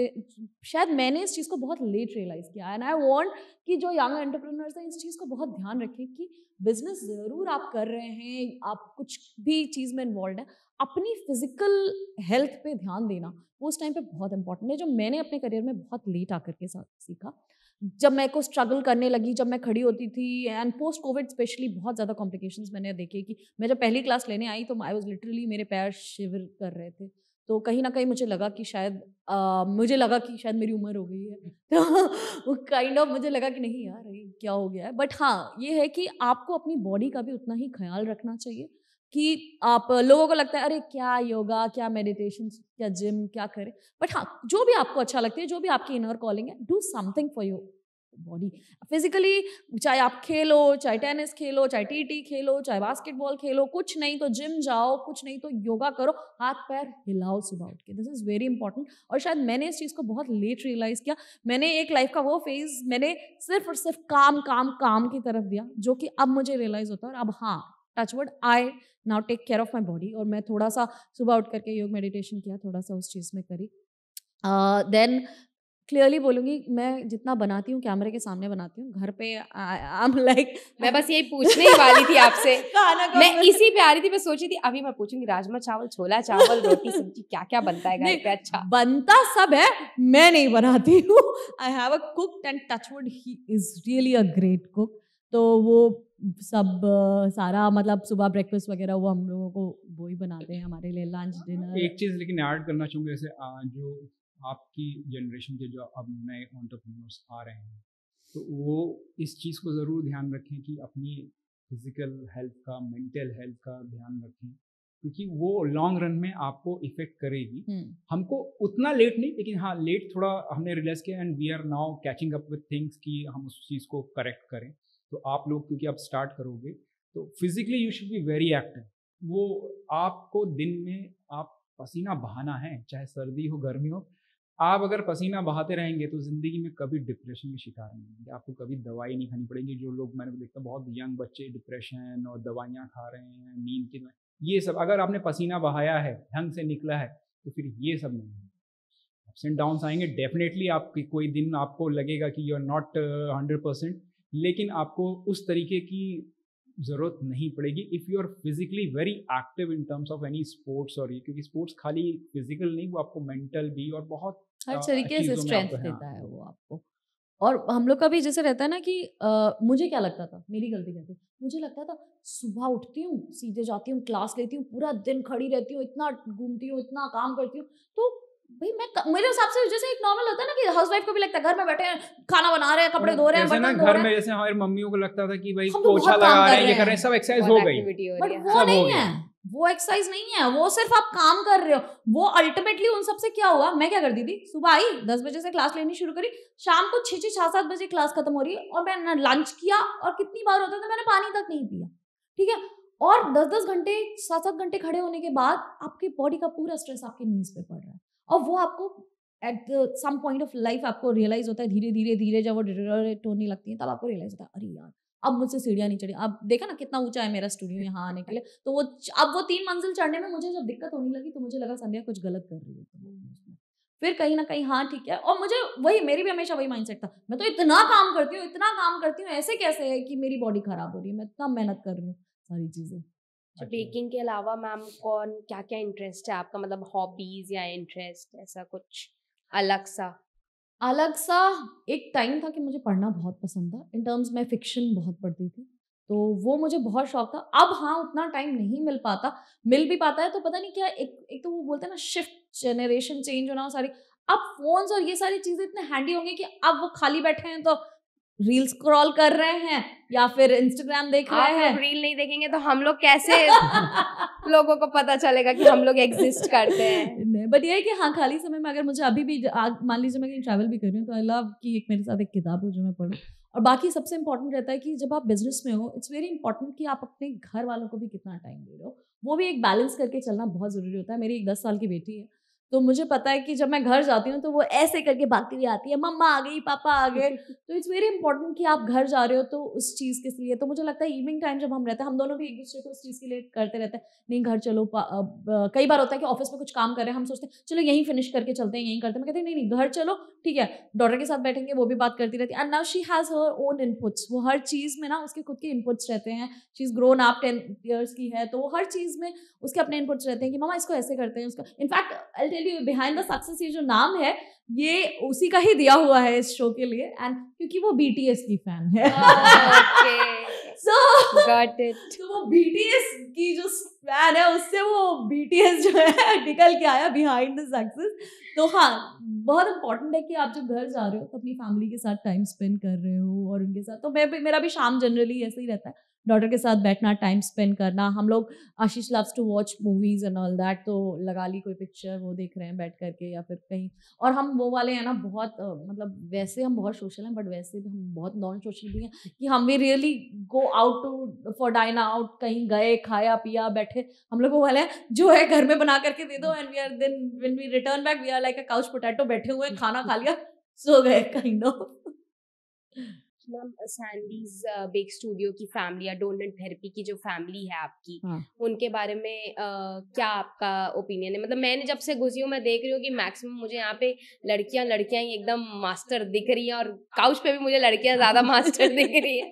Speaker 2: शायद मैंने इस चीज़ को बहुत लेट रियलाइज़ किया, एंड आई वांट कि जो यंग एंटरप्रेन्योर्स हैं इस चीज़ को बहुत ध्यान रखें कि बिजनेस ज़रूर आप कर रहे हैं, आप कुछ भी चीज़ में इन्वॉल्व है, अपनी फिजिकल हेल्थ पे ध्यान देना वो उस टाइम पे बहुत इंपॉर्टेंट है, जो मैंने अपने करियर में बहुत लेट आकर के साथ सीखा। जब मैं को स्ट्रगल करने लगी, जब मैं खड़ी होती थी, एंड पोस्ट कोविड स्पेशली बहुत ज़्यादा कॉम्प्लिकेशंस मैंने देखे कि मैं जब पहली क्लास लेने आई तो आई वाज लिटरली, मेरे पैर शिवर कर रहे थे। तो कहीं ना कहीं मुझे लगा कि शायद मेरी उम्र हो गई है तो काइंड ऑफ मुझे लगा कि नहीं यार ये क्या हो गया है। बट हाँ, ये है कि आपको अपनी बॉडी का भी उतना ही ख्याल रखना चाहिए कि आप लोगों को लगता है अरे क्या योगा, क्या मेडिटेशन, क्या जिम, क्या करें। बट हाँ, जो भी आपको अच्छा लगता है, जो भी आपकी इनर कॉलिंग है, do something for your body physically. चाहे आप खेलो, चाहे टेनिस खेलो, चाहे टीटी खेलो, चाहे बास्केटबॉल खेलो, कुछ नहीं तो जिम जाओ, कुछ नहीं तो योगा करो, हाथ पैर हिलाओ सुबह उठ के। This is very important. और शायद मैंने इस चीज़ को बहुत लेट रियलाइज किया। मैंने एक लाइफ का वो फेज मैंने सिर्फ और सिर्फ काम काम काम की तरफ दिया, जो कि अब मुझे रियलाइज होता है। और अब हाँ, touch wood, I now take care of my body. और मैं थोड़ा सा सुबह उठ करके योग मेडिटेशन किया, थोड़ा सा उस चीज़ में करी। देन क्लियरली बोलूंगी, मैं जितना बनाती हूँ कैमरे के सामने बनाती हूँ, घर पे आई एम लाइक
Speaker 3: मैं बस यही पूछने ही वाली थी आपसे
Speaker 2: खाना का
Speaker 3: मैं इसी पे आ रही थी। मैं सोची थी अभी मैं पूछूंगी राजमा चावल, छोला चावल, रोटी सब्जी क्या क्या बनता है घर पे। अच्छा,
Speaker 2: बनता सब है, मैं नहीं बनाती हूँ। I have a cook and touch wood he is really a great cook. तो वो सब सारा मतलब सुबह ब्रेकफास्ट वगैरह वो हम लोगों को वो ही बनाते हैं हमारे लिए, लंच डिनर।
Speaker 1: एक चीज़ लेकिन ऐड करना चाहूँगी, जैसे जो आपकी जनरेशन के जो अब नए एंटरप्रेन्योर्स आ रहे हैं, तो वो इस चीज़ को ज़रूर ध्यान रखें कि अपनी फिजिकल हेल्थ का, मेंटल हेल्थ का ध्यान रखें, क्योंकि वो लॉन्ग रन में आपको इफ़ेक्ट करेगी। हमको उतना लेट नहीं, लेकिन हाँ लेट थोड़ा हमने रियलाइज़ किया, and we are now catching up with things कि हम उस चीज़ को करेक्ट करें। तो आप लोग क्योंकि आप स्टार्ट करोगे तो physically you should be very active. वो आपको दिन में आप पसीना बहाना है, चाहे सर्दी हो गर्मी हो। आप अगर पसीना बहाते रहेंगे तो ज़िंदगी में कभी डिप्रेशन के शिकार नहीं होंगे, आपको कभी दवाई नहीं खानी पड़ेगी। जो लोग मैंने देखता बहुत यंग बच्चे डिप्रेशन और दवाइयाँ खा रहे हैं, नींद की, ये सब अगर आपने पसीना बहाया है, ढंग से निकला है, तो फिर ये सब नहीं है। अप्स एंड डाउन्स आएंगे डेफिनेटली, आपकी कोई दिन आपको लगेगा कि यू आर नॉट 100%, लेकिन आपको उस तरीके की ज़रूरत नहीं पड़ेगी if you are physically very active in terms of any sports. और ये क्योंकि स्पोर्ट्स खाली फिजिकल नहीं, वो आपको मेंटल भी और बहुत
Speaker 2: हर तरीके से स्ट्रेंथ देता
Speaker 1: हाँ।
Speaker 2: है वो आपको। और हम लोग का भी जैसे रहता है ना कि मुझे क्या लगता था, मेरी गलती क्या थी, मुझे लगता था सुबह उठती हूँ, सीधे जाती हूँ, क्लास लेती हूँ, पूरा दिन खड़ी रहती हूँ, इतना घूमती हूँ, इतना काम करती हूँ। तो भाई मेरे हिसाब से जैसे एक नॉर्मल होता है ना कि हाउसवाइफ को भी लगता है घर में बैठे हैं, खाना बना रहे हैं, कपड़े धो रहे हैं, बर्तन धो
Speaker 1: घर
Speaker 2: रहे
Speaker 1: में
Speaker 2: हैं।
Speaker 1: जैसे हमारी मम्मियों को लगता था कि भाई
Speaker 2: हम तो
Speaker 1: पोछा
Speaker 2: बहुत काम
Speaker 1: लगा
Speaker 2: कर
Speaker 1: रहे हैं, ये
Speaker 2: रहे
Speaker 1: कर रहे हैं,
Speaker 2: हैं।
Speaker 1: सब एक्सरसाइज
Speaker 3: बहुत
Speaker 1: हो गई।
Speaker 3: एक्टिविटी हो
Speaker 2: बट
Speaker 3: रही है।
Speaker 2: वो
Speaker 1: सब हो
Speaker 2: नहीं
Speaker 1: गया।
Speaker 2: है, वो एक्सरसाइज नहीं है, वो सिर्फ आप काम कर रहे हो। वो अल्टीमेटली उन सबसे क्या हुआ, मैं क्या करती थी, सुबह आई 10 बजे से क्लास लेनी शुरू करी, शाम को 6-7 बजे क्लास खत्म हो रही है और मैंने लंच किया, और कितनी बार होता था मैंने पानी तक नहीं पिया, ठीक है। और 10-10 घंटे 7-7 घंटे खड़े होने के बाद आपकी बॉडी का पूरा स्ट्रेस आपके नीज पे पड़ रहा है, और वो आपको at some point of life आपको रियलाइज होता है, धीरे धीरे धीरे जब वो डिटेरियोरेट होने लगती है तब आपको रियलाइज होता है अरे यार अब मुझसे सीढ़ियाँ नहीं चढ़ी। अब देखा ना कितना ऊंचा है मेरा स्टूडियो यहाँ आने के लिए, तो वो अब वो 3 मंजिल चढ़ने में मुझे जब दिक्कत होने लगी तो मुझे लगा संध्या कुछ गलत कर रही है तो फिर कहीं ना कहीं हाँ ठीक है। और मुझे वही, मेरी भी हमेशा वही माइंडसेट था, मैं तो इतना काम करती हूँ, इतना काम करती हूँ, ऐसे कैसे है कि मेरी बॉडी खराब हो रही है, मैं इतना मेहनत कर रही हूँ सारी चीजें।
Speaker 3: बेकिंग के अलावा मैम कौन क्या क्या इंटरेस्ट है आपका, मतलब हॉबीज या इंटरेस्ट, ऐसा कुछ अलग सा?
Speaker 2: एक टाइम था कि मुझे पढ़ना बहुत पसंद था, इन टर्म्स मैं फिक्शन बहुत पढ़ती थी, तो वो मुझे बहुत शौक था। अब हाँ उतना टाइम नहीं मिल पाता, मिल भी पाता है तो पता नहीं क्या, एक तो वो बोलते हैं ना शिफ्ट, जनरेशन चेंज होना, सारी अब फोन्स और ये सारी चीजें इतने हैंडी होंगे कि अब वो खाली बैठे हैं तो रील स्क्रॉल कर रहे हैं या फिर इंस्टाग्राम देख रहे हैं।
Speaker 3: आप लोग रील नहीं देखेंगे तो हम लोग कैसे लोगों को पता चलेगा कि हम लोग एग्जिस्ट करते हैं।
Speaker 2: बट ये है कि हाँ खाली समय में अगर मुझे अभी भी मान लीजिए मैं कहीं ट्रैवल भी कर रही हूँ तो आई लव कि एक मेरे साथ एक किताब हो जो मैं पढूं। और बाकी सबसे इंपॉर्टेंट रहता है कि जब आप बिजनेस में हो, इट्स वेरी इंपॉर्टेंट कि आप अपने घर वालों को भी कितना टाइम दे रहे हो, वो भी एक बैलेंस करके चलना बहुत जरूरी होता है। मेरी एक 10 साल की बेटी है, तो मुझे पता है कि जब मैं घर जाती हूँ तो वो ऐसे करके भागती हुई आती है, मम्मा आ गई, पापा आ गए। तो इट्स वेरी इंपॉर्टेंट कि आप घर जा रहे हो तो उस चीज़ के लिए, तो मुझे लगता है इवनिंग टाइम जब हम रहते हैं, हम दोनों भी एक दूसरे को उस चीज़ के लिए करते रहते हैं, नहीं घर चलो। कई बार होता है कि ऑफिस में कुछ काम कर रहे हैं, हम सोचते हैं चलो यहीं फिनिश करके चलते हैं, यहीं करते हैं, मैं कहती नहीं घर चलो, ठीक है। डॉटर के साथ बैठेंगे, वो भी बात करती रहती है, and now she has her own inputs, वो हर चीज़ में ना उसके खुद के इनपुट्स रहते हैं। She is grown up 10 years की है, तो वो हर चीज़ में उसके अपने इनपुट्स रहते हैं कि मामा इसको ऐसे करते हैं, उसका। In fact I will tell you, behind the success ये जो नाम है ये उसी का ही दिया हुआ है इस शो के लिए, एंड क्योंकि वो BTS की फैन है। So
Speaker 3: Got it.
Speaker 2: तो वो BTS की जो फैन है उससे वो BTS जो है निकल के आया बिहाइंड द सक्सेस। तो हाँ, बहुत इम्पोर्टेंट है कि आप जब घर जा रहे हो तो अपनी फैमिली के साथ टाइम स्पेंड कर रहे हो और उनके साथ। तो मेरा भी शाम जनरली ऐसे ही रहता है, डॉटर के साथ बैठना, टाइम स्पेंड करना। हम लोग, Ashish loves to watch movies and all that, तो लगा ली कोई पिक्चर, वो देख रहे हैं बैठ करके या फिर कहीं। और हम वो वाले हैं ना बहुत मतलब वैसे हम बहुत सोशल हैं, बट वैसे भी हम बहुत नॉन सोशल भी हैं कि हम भी really go out to for dine out, कहीं गए, खाया पिया, बैठे। हम लोग वो वाले हैं जो है घर में बना करके दे दो and we are then when we return back we are like a couch potato, बैठे हुए खाना खा लिया सो गए kind of.
Speaker 3: Ma'am, Sandy's bake studio की फैमिली या डोनट थेरेपी की जो फैमिली है आपकी,
Speaker 2: हाँ।
Speaker 3: उनके बारे में क्या आपका ओपिनियन है? मतलब मैंने जब से घुसी हूँ मैं देख रही हूँ कि मैक्सिमम मुझे यहाँ पे लड़कियां ही एकदम मास्टर दिख रही हैं, और काउच पे भी मुझे लड़कियां ज्यादा मास्टर दिख रही हैं।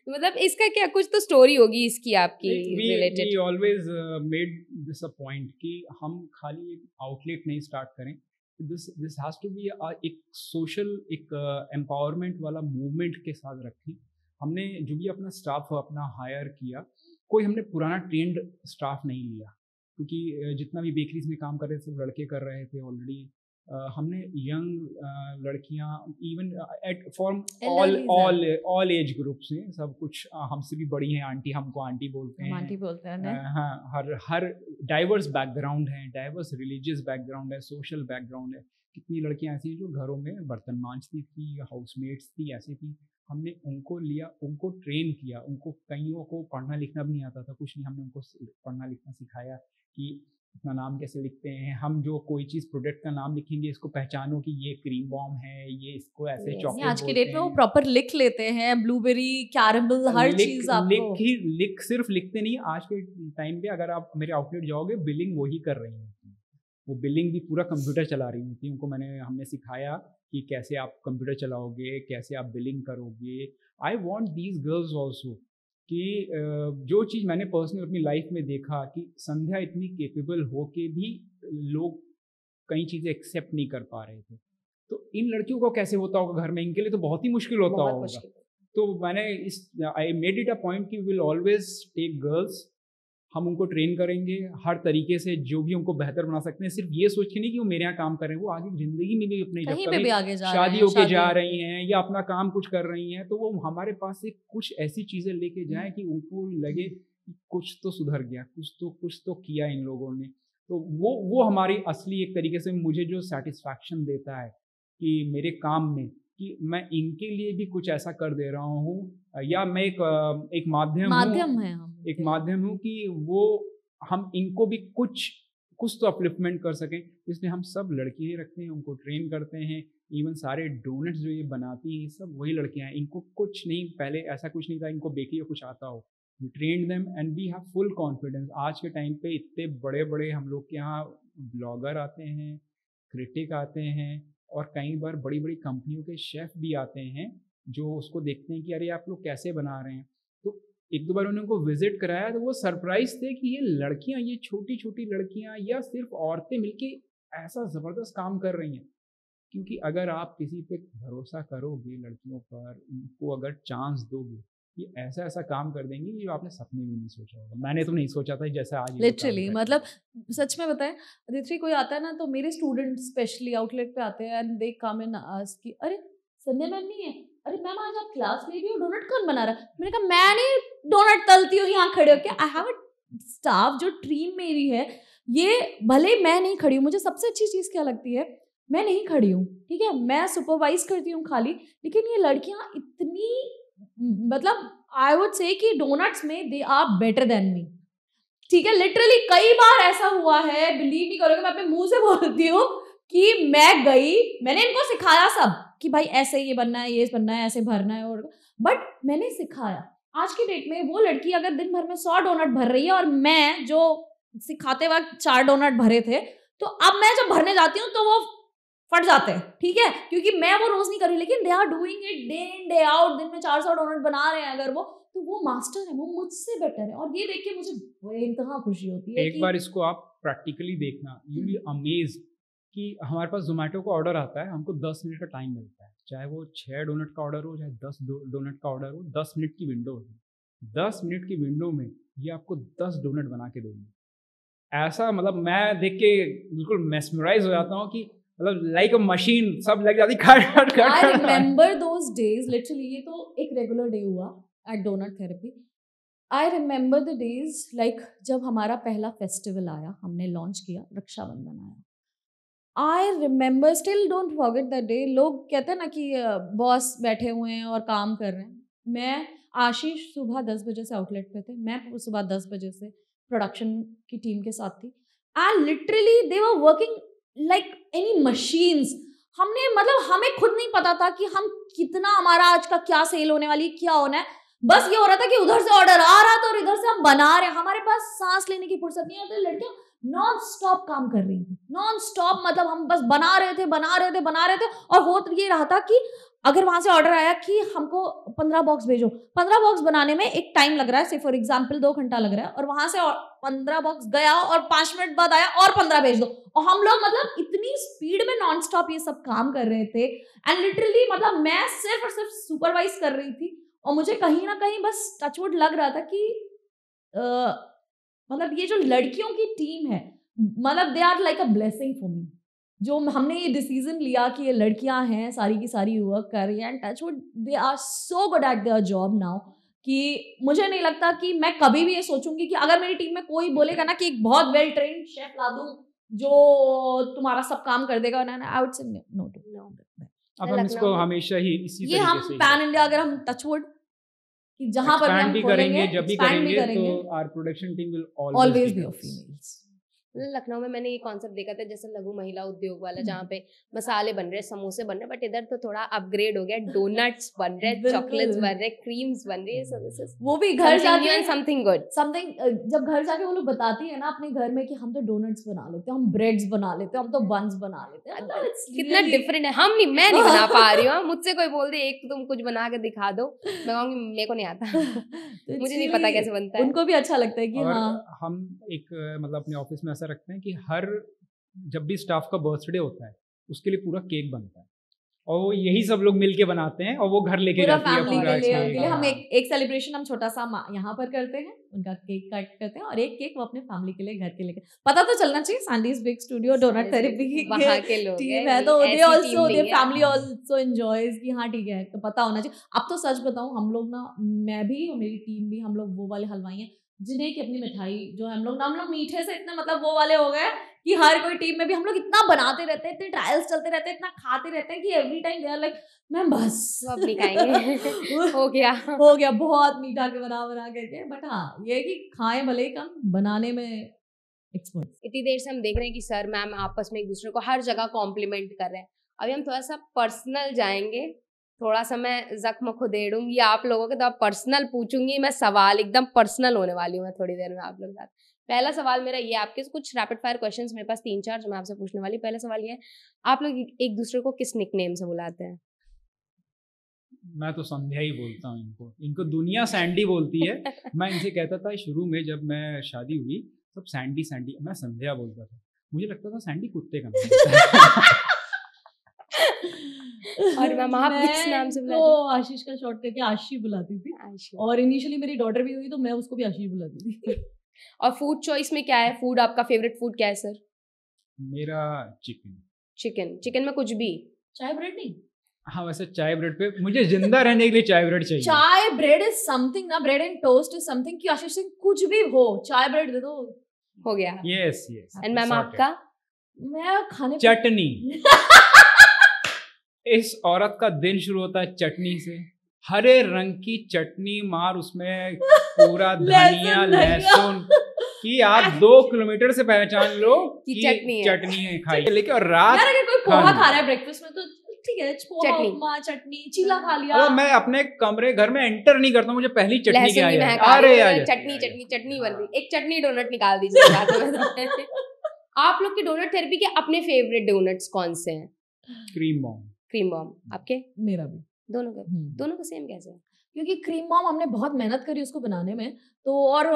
Speaker 3: मतलब इसका क्या कुछ तो स्टोरी होगी इसकी आपकी related?
Speaker 1: We always made this a point कि हम खाली एक आउटलेट नहीं स्टार्ट करें, दिस हैज़ टू बी एक सोशल, एक एम्पावरमेंट वाला मूवमेंट के साथ रखें। हमने जो भी अपना स्टाफ अपना हायर किया, कोई हमने पुराना ट्रेंड स्टाफ नहीं लिया, क्योंकि जितना भी बेकरीज में काम कर रहे थे सब लड़के कर रहे थे ऑलरेडी। हमने यंग लड़कियां, even at form all age groups हैं, सब कुछ हमसे भी बड़ी हैं, आंटी, हमको आंटी बोलते हैं,
Speaker 2: आंटी बोलते हैं।
Speaker 1: हाँ, हर डाइवर्स बैकग्राउंड है, डाइवर्स रिलीजियस बैकग्राउंड है, सोशल बैकग्राउंड है। कितनी लड़कियां ऐसी हैं जो घरों में बर्तन मांजती थी, हाउसमेट्स थी, ऐसी थी। हमने उनको लिया, उनको ट्रेन किया, उनको कईयों को पढ़ना लिखना भी नहीं आता था, कुछ नहीं, हमने उनको पढ़ना लिखना सिखाया कि अपना नाम कैसे लिखते हैं। हम जो कोई चीज़ प्रोडक्ट का नाम लिखेंगे, इसको पहचानो कि ये क्रीम बॉम है, ये इसको ऐसे चॉकलेट
Speaker 2: आज के डेट में वो प्रॉपर लिख लेते हैं, ब्लूबेरी, कैरमल, हर चीज आपको
Speaker 1: लिख सिर्फ लिखते नहीं। आज के टाइम पे अगर आप मेरे आउटलेट जाओगे, बिलिंग वही कर रही होती है, वो बिलिंग भी पूरा कंप्यूटर चला रही होती है। उनको हमने सिखाया कि कैसे आप कंप्यूटर चलाओगे, कैसे आप बिलिंग करोगे। I want these girls also कि जो चीज़ मैंने पर्सनली अपनी लाइफ में देखा कि संध्या इतनी केपेबल हो के भी लोग कई चीज़ें एक्सेप्ट नहीं कर पा रहे थे, तो इन लड़कियों को कैसे होता होगा घर में, इनके लिए तो बहुत ही मुश्किल होता होगा। तो मैंने I made it a point कि विल ऑलवेज टेक गर्ल्स, हम उनको ट्रेन करेंगे हर तरीके से, जो भी उनको बेहतर बना सकते हैं। सिर्फ ये सोच के नहीं कि वो मेरे यहाँ काम कर रहे हैं, वो आगे ज़िंदगी में भी अपने जब कभी शादी होके जा रही हैं या अपना काम कुछ कर रही हैं, तो वो हमारे पास से कुछ ऐसी चीज़ें लेके जाएं कि उनको लगे कि कुछ तो सुधर गया, कुछ तो किया इन लोगों ने। तो वो हमारी असली एक तरीके से मुझे जो सेटिस्फैक्शन देता है कि मेरे काम में, कि मैं इनके लिए भी कुछ ऐसा कर दे रहा हूँ, या मैं एक माध्यम हूँ कि वो हम इनको भी कुछ तो अपलिफ्टमेंट कर सकें। इसलिए हम सब लड़कियाँ ही रखते हैं, उनको ट्रेन करते हैं। इवन सारे डोनट्स जो ये बनाती हैं सब वही लड़कियाँ हैं, इनको कुछ नहीं, पहले ऐसा कुछ नहीं था इनको बेकरी या कुछ आता हो। We train them and we have full confidence. आज के टाइम पे इतने बड़े बड़े हम लोग के यहाँ ब्लॉगर आते हैं, क्रिटिक आते हैं, और कई बार बड़ी बड़ी कंपनियों के शेफ़ भी आते हैं जो उसको देखते हैं कि अरे आप लोग कैसे बना रहे हैं। तो एक दो बार उनको विजिट कराया तो वो सरप्राइज थे कि ये लड़कियां, ये छोटी छोटी लड़कियां या सिर्फ औरतें मिलके ऐसा ज़बरदस्त काम कर रही हैं। क्योंकि अगर आप किसी पे भरोसा करोगे, लड़कियों पर, उनको अगर चांस दोगे, ये ऐसा ऐसा काम कर देंगी जो आपने सपने में नहीं सोचा होगा। मैंने तो नहीं सोचा था जैसा आज
Speaker 2: लिटरली, मतलब सच में बताएं, अदिति कोई आता है ना तो मेरे स्टूडेंट स्पेशली आउटलेट पे आते हैं and they come and ask कि अरे संध्या मैम नहीं है, अरे मैम आज आप क्लास ले रही हो, डोनट कौन बना रहा है? मैंने कहा मैं नहीं डोनट तलती हूँ यहाँ खड़े होके, आई हैव अ स्टाफ जो टीम मेरी है। ये भले मैं नहीं खड़ी हूँ, मुझे सबसे अच्छी चीज़ क्या लगती है, मैं नहीं खड़ी हूँ, ठीक है, मैं सुपरवाइज करती हूँ खाली, लेकिन ये लड़कियाँ इतनी, मतलब आई वुड से कि डोनट्स में they are better than me, ठीक है। लिटरली कई बार ऐसा हुआ है, बिलीव नहीं करोगे, मैं अपने मुंह से बोलती हूँ कि मैं गई, मैंने इनको सिखाया सब कि भाई ऐसे ये बनना है, ये बनना है, ऐसे भरना है, और बट मैंने सिखाया। आज की डेट में वो लड़की अगर दिन भर में 100 डोनट भर रही है और मैं जो सिखाते वक्त 4 डोनट भरे थे, तो अब मैं जब भरने जाती हूँ तो वो फट जाते हैं, ठीक है, क्योंकि मैं वो रोज नहीं कर रही, लेकिन they are doing it day in day out, दिन में 400 डोनट बना रहे हैं अगर वो, तो वो मास्टर है, वो मुझसे बेटर है, और ये देख के मुझे इंतहा खुशी होती है।
Speaker 1: एक बार इसको आप प्रैक्टिकली देखना, यू विल अमेज कि हमारे पास जोमेटो का ऑर्डर आता है, हमको 10 मिनट का टाइम मिलता है, चाहे वो 6 डोनट का ऑर्डर हो, चाहे 10 डोनट का ऑर्डर हो, 10 मिनट की विंडो है। 10 मिनट की विंडो में ये आपको 10 डोनट बना के देंगे। ऐसा मतलब मैं देख के बिल्कुल मेस्मराइज हो जाता हूँ कि मतलब लाइक अ मशीन सब लग जाती खट
Speaker 2: I remember those days, literally ये तो एक रेगुलर डे हुआ at donut therapy. I remember the days like जब हमारा पहला फेस्टिवल आया, हमने लॉन्च किया, रक्षाबंधन आया. I remember, still don't forget that day. लोग कहते हैं ना कि बॉस बैठे हुए हैं और काम कर रहे हैं. मैं आशीष सुबह 10 बजे से आउटलेट पे थे, मैं सुबह 10 बजे से प्रोडक्शन की टीम के साथ थी. And literally they were working like any machines. हमने मतलब हमें खुद नहीं पता था कि हम कितना, हमारा आज का क्या सेल होने वाली, क्या होना है. बस ये हो रहा था कि उधर से ऑर्डर आ रहा था और इधर से हम बना रहे हैं. हमारे पास सांस लेने की फुर्सत नहीं है. लड़कियां नॉन स्टॉप काम कर रही थी, नॉन स्टॉप. मतलब हम बस बना रहे थे और हो ये रहा था कि अगर वहां से ऑर्डर आया कि हमको 15 बॉक्स भेजो, 15 बॉक्स बनाने में एक टाइम लग रहा है, से फॉर एग्जांपल 2 घंटा लग रहा है, और वहां से 15 बॉक्स गया और 5 मिनट बाद आया और 15 भेज दो. और हम लोग मतलब इतनी स्पीड में नॉन स्टॉप ये सब काम कर रहे थे. एंड लिटरली मतलब मैं सिर्फ और सिर्फ सुपरवाइज कर रही थी. और मुझे कहीं ना कहीं बस टचवुड लग रहा था कि मतलब ये जो लड़कियों की टीम है, मतलब they are like a blessing for me. जो हमने ये डिसीजन लिया कि ये लड़कियां हैं, सारी की सारी वर्क कर रही हैं, and touch wood they are so good at their job now कि मुझे नहीं लगता कि मैं कभी भी ये सोचूंगी कि अगर मेरी टीम में कोई बोलेगा ना कि एक बहुत वेल ट्रेन्ड शेफ ला दूं जो तुम्हारा सब काम कर देगा, I would say no to.
Speaker 1: अब हम इसको हमेशा ही इसी
Speaker 2: ये हम पैन इंडिया, अगर हम टचवुड कि जहां पर भी हम खोलेंगे,
Speaker 1: जब भी करेंगे तो our production team will
Speaker 2: always be of females.
Speaker 3: Lucknow में मैंने ये कॉन्सेप्ट देखा था जैसे लघु महिला उद्योग वाला, जहाँ पे मसाले बन रहे, समोसे बन रहे, बट इधर तो थोड़ा अपग्रेड हो गया, डोनट्स बन रहे, चॉकलेट्स बन रहे, क्रीम्स बन रही है. सो दिस इज
Speaker 2: वो भी घर जाके
Speaker 3: समथिंग गुड,
Speaker 2: समथिंग. जब घर जाके वो लोग बताती है ना अपने घर में कि हम तो डोनट्स बना लेते हैं, हम ब्रेड्स बना लेते हैं, हम तो बन्स बना लेते हैं.
Speaker 3: कितना डिफरेंट है. मैं नहीं बना पा रही हूँ. मुझसे कोई बोल दे एक तुम कुछ बना के दिखा दो, मैं कहूँगी मेरे को नहीं आता. मुझे नहीं पता कैसे बनता है.
Speaker 2: उनको भी अच्छा लगता है कि हाँ.
Speaker 1: हम एक मतलब अपने ऑफिस में ऐसा रखते हैं कि हर जब भी स्टाफ का बर्थडे होता है उसके लिए पूरा केक बनता है, और वो यही सब लोग मिलके बनाते हैं और वो घर लेके जाती है पूरा केक.
Speaker 2: हम एक सेलिब्रेशन हम छोटा सा यहाँ पर करते हैं, उनका केक कट करते हैं, और एक केक वो अपने फैमिली के लिए घर के लिए. पता तो चलना चाहिए सैंडीज बिग स्टूडियो डोनट थेरेपी की
Speaker 3: वहाँ के लोग
Speaker 2: टीम है, तो they also their family also enjoys कि हाँ ठीक है, तो पता होना चाहिए. अब तो सच बताऊं, हम लोग ना, मैं भी और मेरी टीम भी, हम लोग वो वाले हलवाई हैं जिन्हें कि अपनी मिठाई जो हम लोग मीठे से इतने मतलब वो वाले हो गए कि हर कोई टीम में भी हम लोग इतना बनाते रहते हैं, इतने ट्रायल्स चलते रहते हैं, इतना खाते रहते हैं कि every time they are like ma'am बस
Speaker 3: अब नहीं खाएंगे. हो गया
Speaker 2: बहुत मीठा के बना करके. बट हाँ ये कि खाएं भले ही कम, बनाने में एक्सपर्ट.
Speaker 3: इतनी देर से हम देख रहे हैं कि सर मैम आपस में एक दूसरे को हर जगह कॉम्प्लीमेंट कर रहे हैं. अभी हम थोड़ा सा पर्सनल जाएंगे, थोड़ा सा मैं जख्म खुदेड़ूंगी आप लोगों के, तो आप पर्सनल पूछूंगी मैं सवाल, एकदम पर्सनल होने वाली हूँ मैं थोड़ी देर में आप लोग के साथ. पहला सवाल मेरा ये, आपके कुछ रैपिड फायर क्वेश्चंस मेरे पास 3-4 जो मैं आपसे पूछने वाली. पहला सवाल ये है, आप लोग एक दूसरे को किस निकनेम से बुलाते हैं?
Speaker 1: मैं तो संध्या ही बोलता हूँ इनको दुनिया सैंडी बोलती है. मैं इनसे कहता था शुरू में जब मैं शादी हुई तब सैंडी, मैं संध्या बोलता था. मुझे लगता था सैंडी कुत्ते का नाम.
Speaker 3: और मैम आप किस नाम से बुलाती?
Speaker 2: तो आशीष का शॉर्ट करके आशी बुलाती थी. और इनिशियली मेरी डॉटर भी हुई तो मैं उसको भी आशी बुलाती थी.
Speaker 3: और फूड चॉइस में क्या है? फूड आपका फेवरेट फूड क्या है सर?
Speaker 1: मेरा
Speaker 3: चिकन में कुछ भी?
Speaker 2: चाय ब्रेड नहीं.
Speaker 1: हाँ वैसे चाय ब्रेड पे मुझे जिंदा रहने के लिए चाय ब्रेड चाहिए.
Speaker 2: चाय ब्रेड इज समथिंग ना, bread and toast is something कि आशीष सिंह कुछ भी हो, चाय ब्रेड दे दो,
Speaker 3: हो गया.
Speaker 1: यस.
Speaker 3: एंड मैम आपका?
Speaker 2: मैं खाने
Speaker 1: चटनी. इस औरत का दिन शुरू होता है चटनी से. हरे रंग की चटनी मार, उसमें पूरा धनिया लहसुन कि आप 2 किलोमीटर से पहचान लो कि चटनी है खाई. लेकिन और रात
Speaker 2: यार अगर कोई पोहा खा रहा है ब्रेकफास्ट में तो ठीक है, पोहा चटनी चीला खा लिया.
Speaker 1: मैं अपने कमरे घर में एंटर नहीं करता, मुझे पहली चटनी की आई है.
Speaker 3: अरे यार चटनी बन रही. एक चटनी डोनट निकाल दीजिए. आप लोग के डोनट थेरेपी के अपने फेवरेट डोनट्स कौन से हैं?
Speaker 1: Cream bomb.
Speaker 3: आपके?
Speaker 2: मेरा भी.
Speaker 3: दोनों का सेम कैसे है?
Speaker 2: क्योंकि क्रीम बॉम्ब हमने बहुत मेहनत करी उसको बनाने में, तो और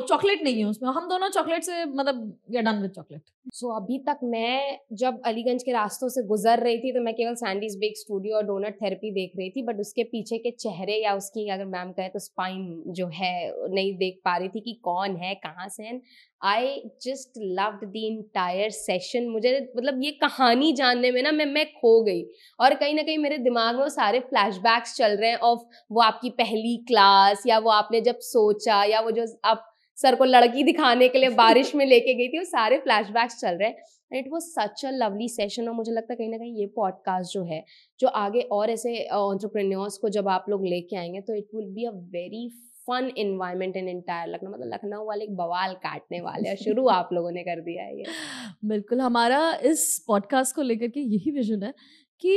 Speaker 2: चॉकलेट नहीं है उसमें, हम दोनों चॉकलेट से मतलब we are done with chocolate.
Speaker 3: So अभी तक मैं जब अलीगंज के रास्तों से गुजर रही थी तो मैं केवल सैंडीज बेक स्टूडियो और डोनट थेरेपी देख रही थी, बट उसके पीछे के चेहरे या उसकी अगर मैम कहे तो स्पाइन जो है नहीं देख पा रही थी कि कौन है, कहाँ से है। I just loved the entire session. मुझे मतलब ये कहानी जानने में ना मैं खो गई, और कहीं ना कहीं मेरे दिमाग में वो सारे फ्लैशबैक्स चल रहे हैं ऑफ वो आपकी पहली क्लास, या वो आपने जब सोचा, या वो जो आप सर को लड़की दिखाने के लिए बारिश में लेके गई थी, वो सारे फ्लैशबैक्स चल रहे हैं। And it was such a lovely session. और मुझे लगता है कहीं ना कहीं ये पॉडकास्ट जो है, जो आगे और ऐसे एंटरप्रेन्योर्स को जब आप लोग लेके आएंगे, तो it will be a very fun environment in entire Lucknow. मतलब लखनऊ वाले एक बवाल काटने वाले हैं। शुरू आप लोगों ने कर दिया है ये।
Speaker 2: बिल्कुल, हमारा इस पॉडकास्ट को लेकर के यही विजन है कि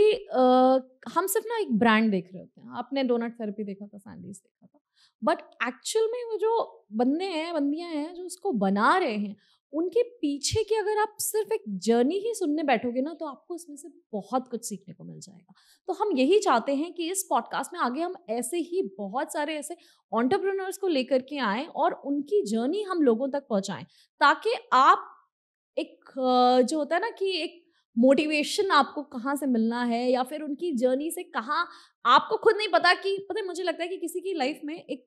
Speaker 2: हम सिर्फ ना एक ब्रांड देख रहे होते हैं। आपने डोनट थेरेपी देखा था, सैंडीज देखा था, बट एक्चुअल में वो जो बंदे हैं, बंदियां हैं जो उसको बना रहे हैं, उनके पीछे की अगर आप सिर्फ एक जर्नी ही सुनने बैठोगे ना, तो आपको इसमें से बहुत कुछ सीखने को मिल जाएगा। तो हम यही चाहते हैं कि इस पॉडकास्ट में आगे हम ऐसे ही बहुत सारे ऐसे एंटरप्रेन्योर्स को लेकर के आएं और उनकी जर्नी हम लोगों तक पहुंचाएं, ताकि आप एक जो होता है ना कि एक मोटिवेशन आपको कहाँ से मिलना है, या फिर उनकी जर्नी से कहाँ आपको खुद नहीं पता कि, पता है मुझे लगता है कि किसी की लाइफ में एक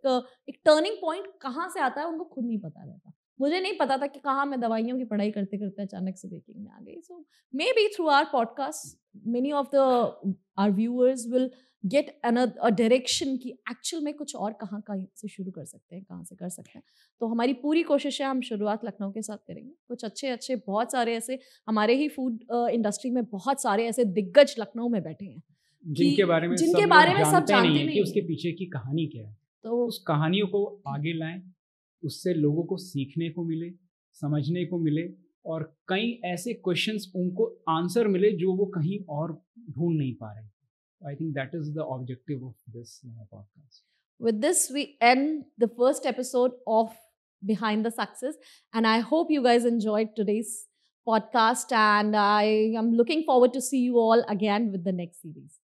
Speaker 2: टर्निंग पॉइंट कहाँ से आता है उनको खुद नहीं पता रहता। मुझे नहीं पता था कि कहाँ मैं दवाइयों की पढ़ाई करते करते अचानक से बेकिंग में आ गई। So maybe through our podcast many of the our viewers will get a direction कि एक्चुअल में कुछ और कहाँ से शुरू कर सकते हैं, कहाँ से कर सकते हैं। तो हमारी पूरी कोशिश है, हम शुरुआत लखनऊ के साथ करेंगे। कुछ अच्छे बहुत सारे ऐसे हमारे ही फूड इंडस्ट्री में बहुत सारे ऐसे दिग्गज लखनऊ में बैठे हैं
Speaker 1: जिनके बारे में सब जानते नहीं है कि उसके पीछे की कहानी क्या है। तो उस कहानियों को आगे लाएं, उससे लोगों को सीखने को मिले, समझने को मिले, और कई ऐसे क्वेश्चंस उनको आंसर मिले जो वो कहीं और ढूंढ नहीं पा रहे। I think that is the objective of this podcast.
Speaker 2: With this, we end the first episode of Behind the Success. And I hope you guys enjoyed today's podcast. And I am looking forward to see you all again with the next series.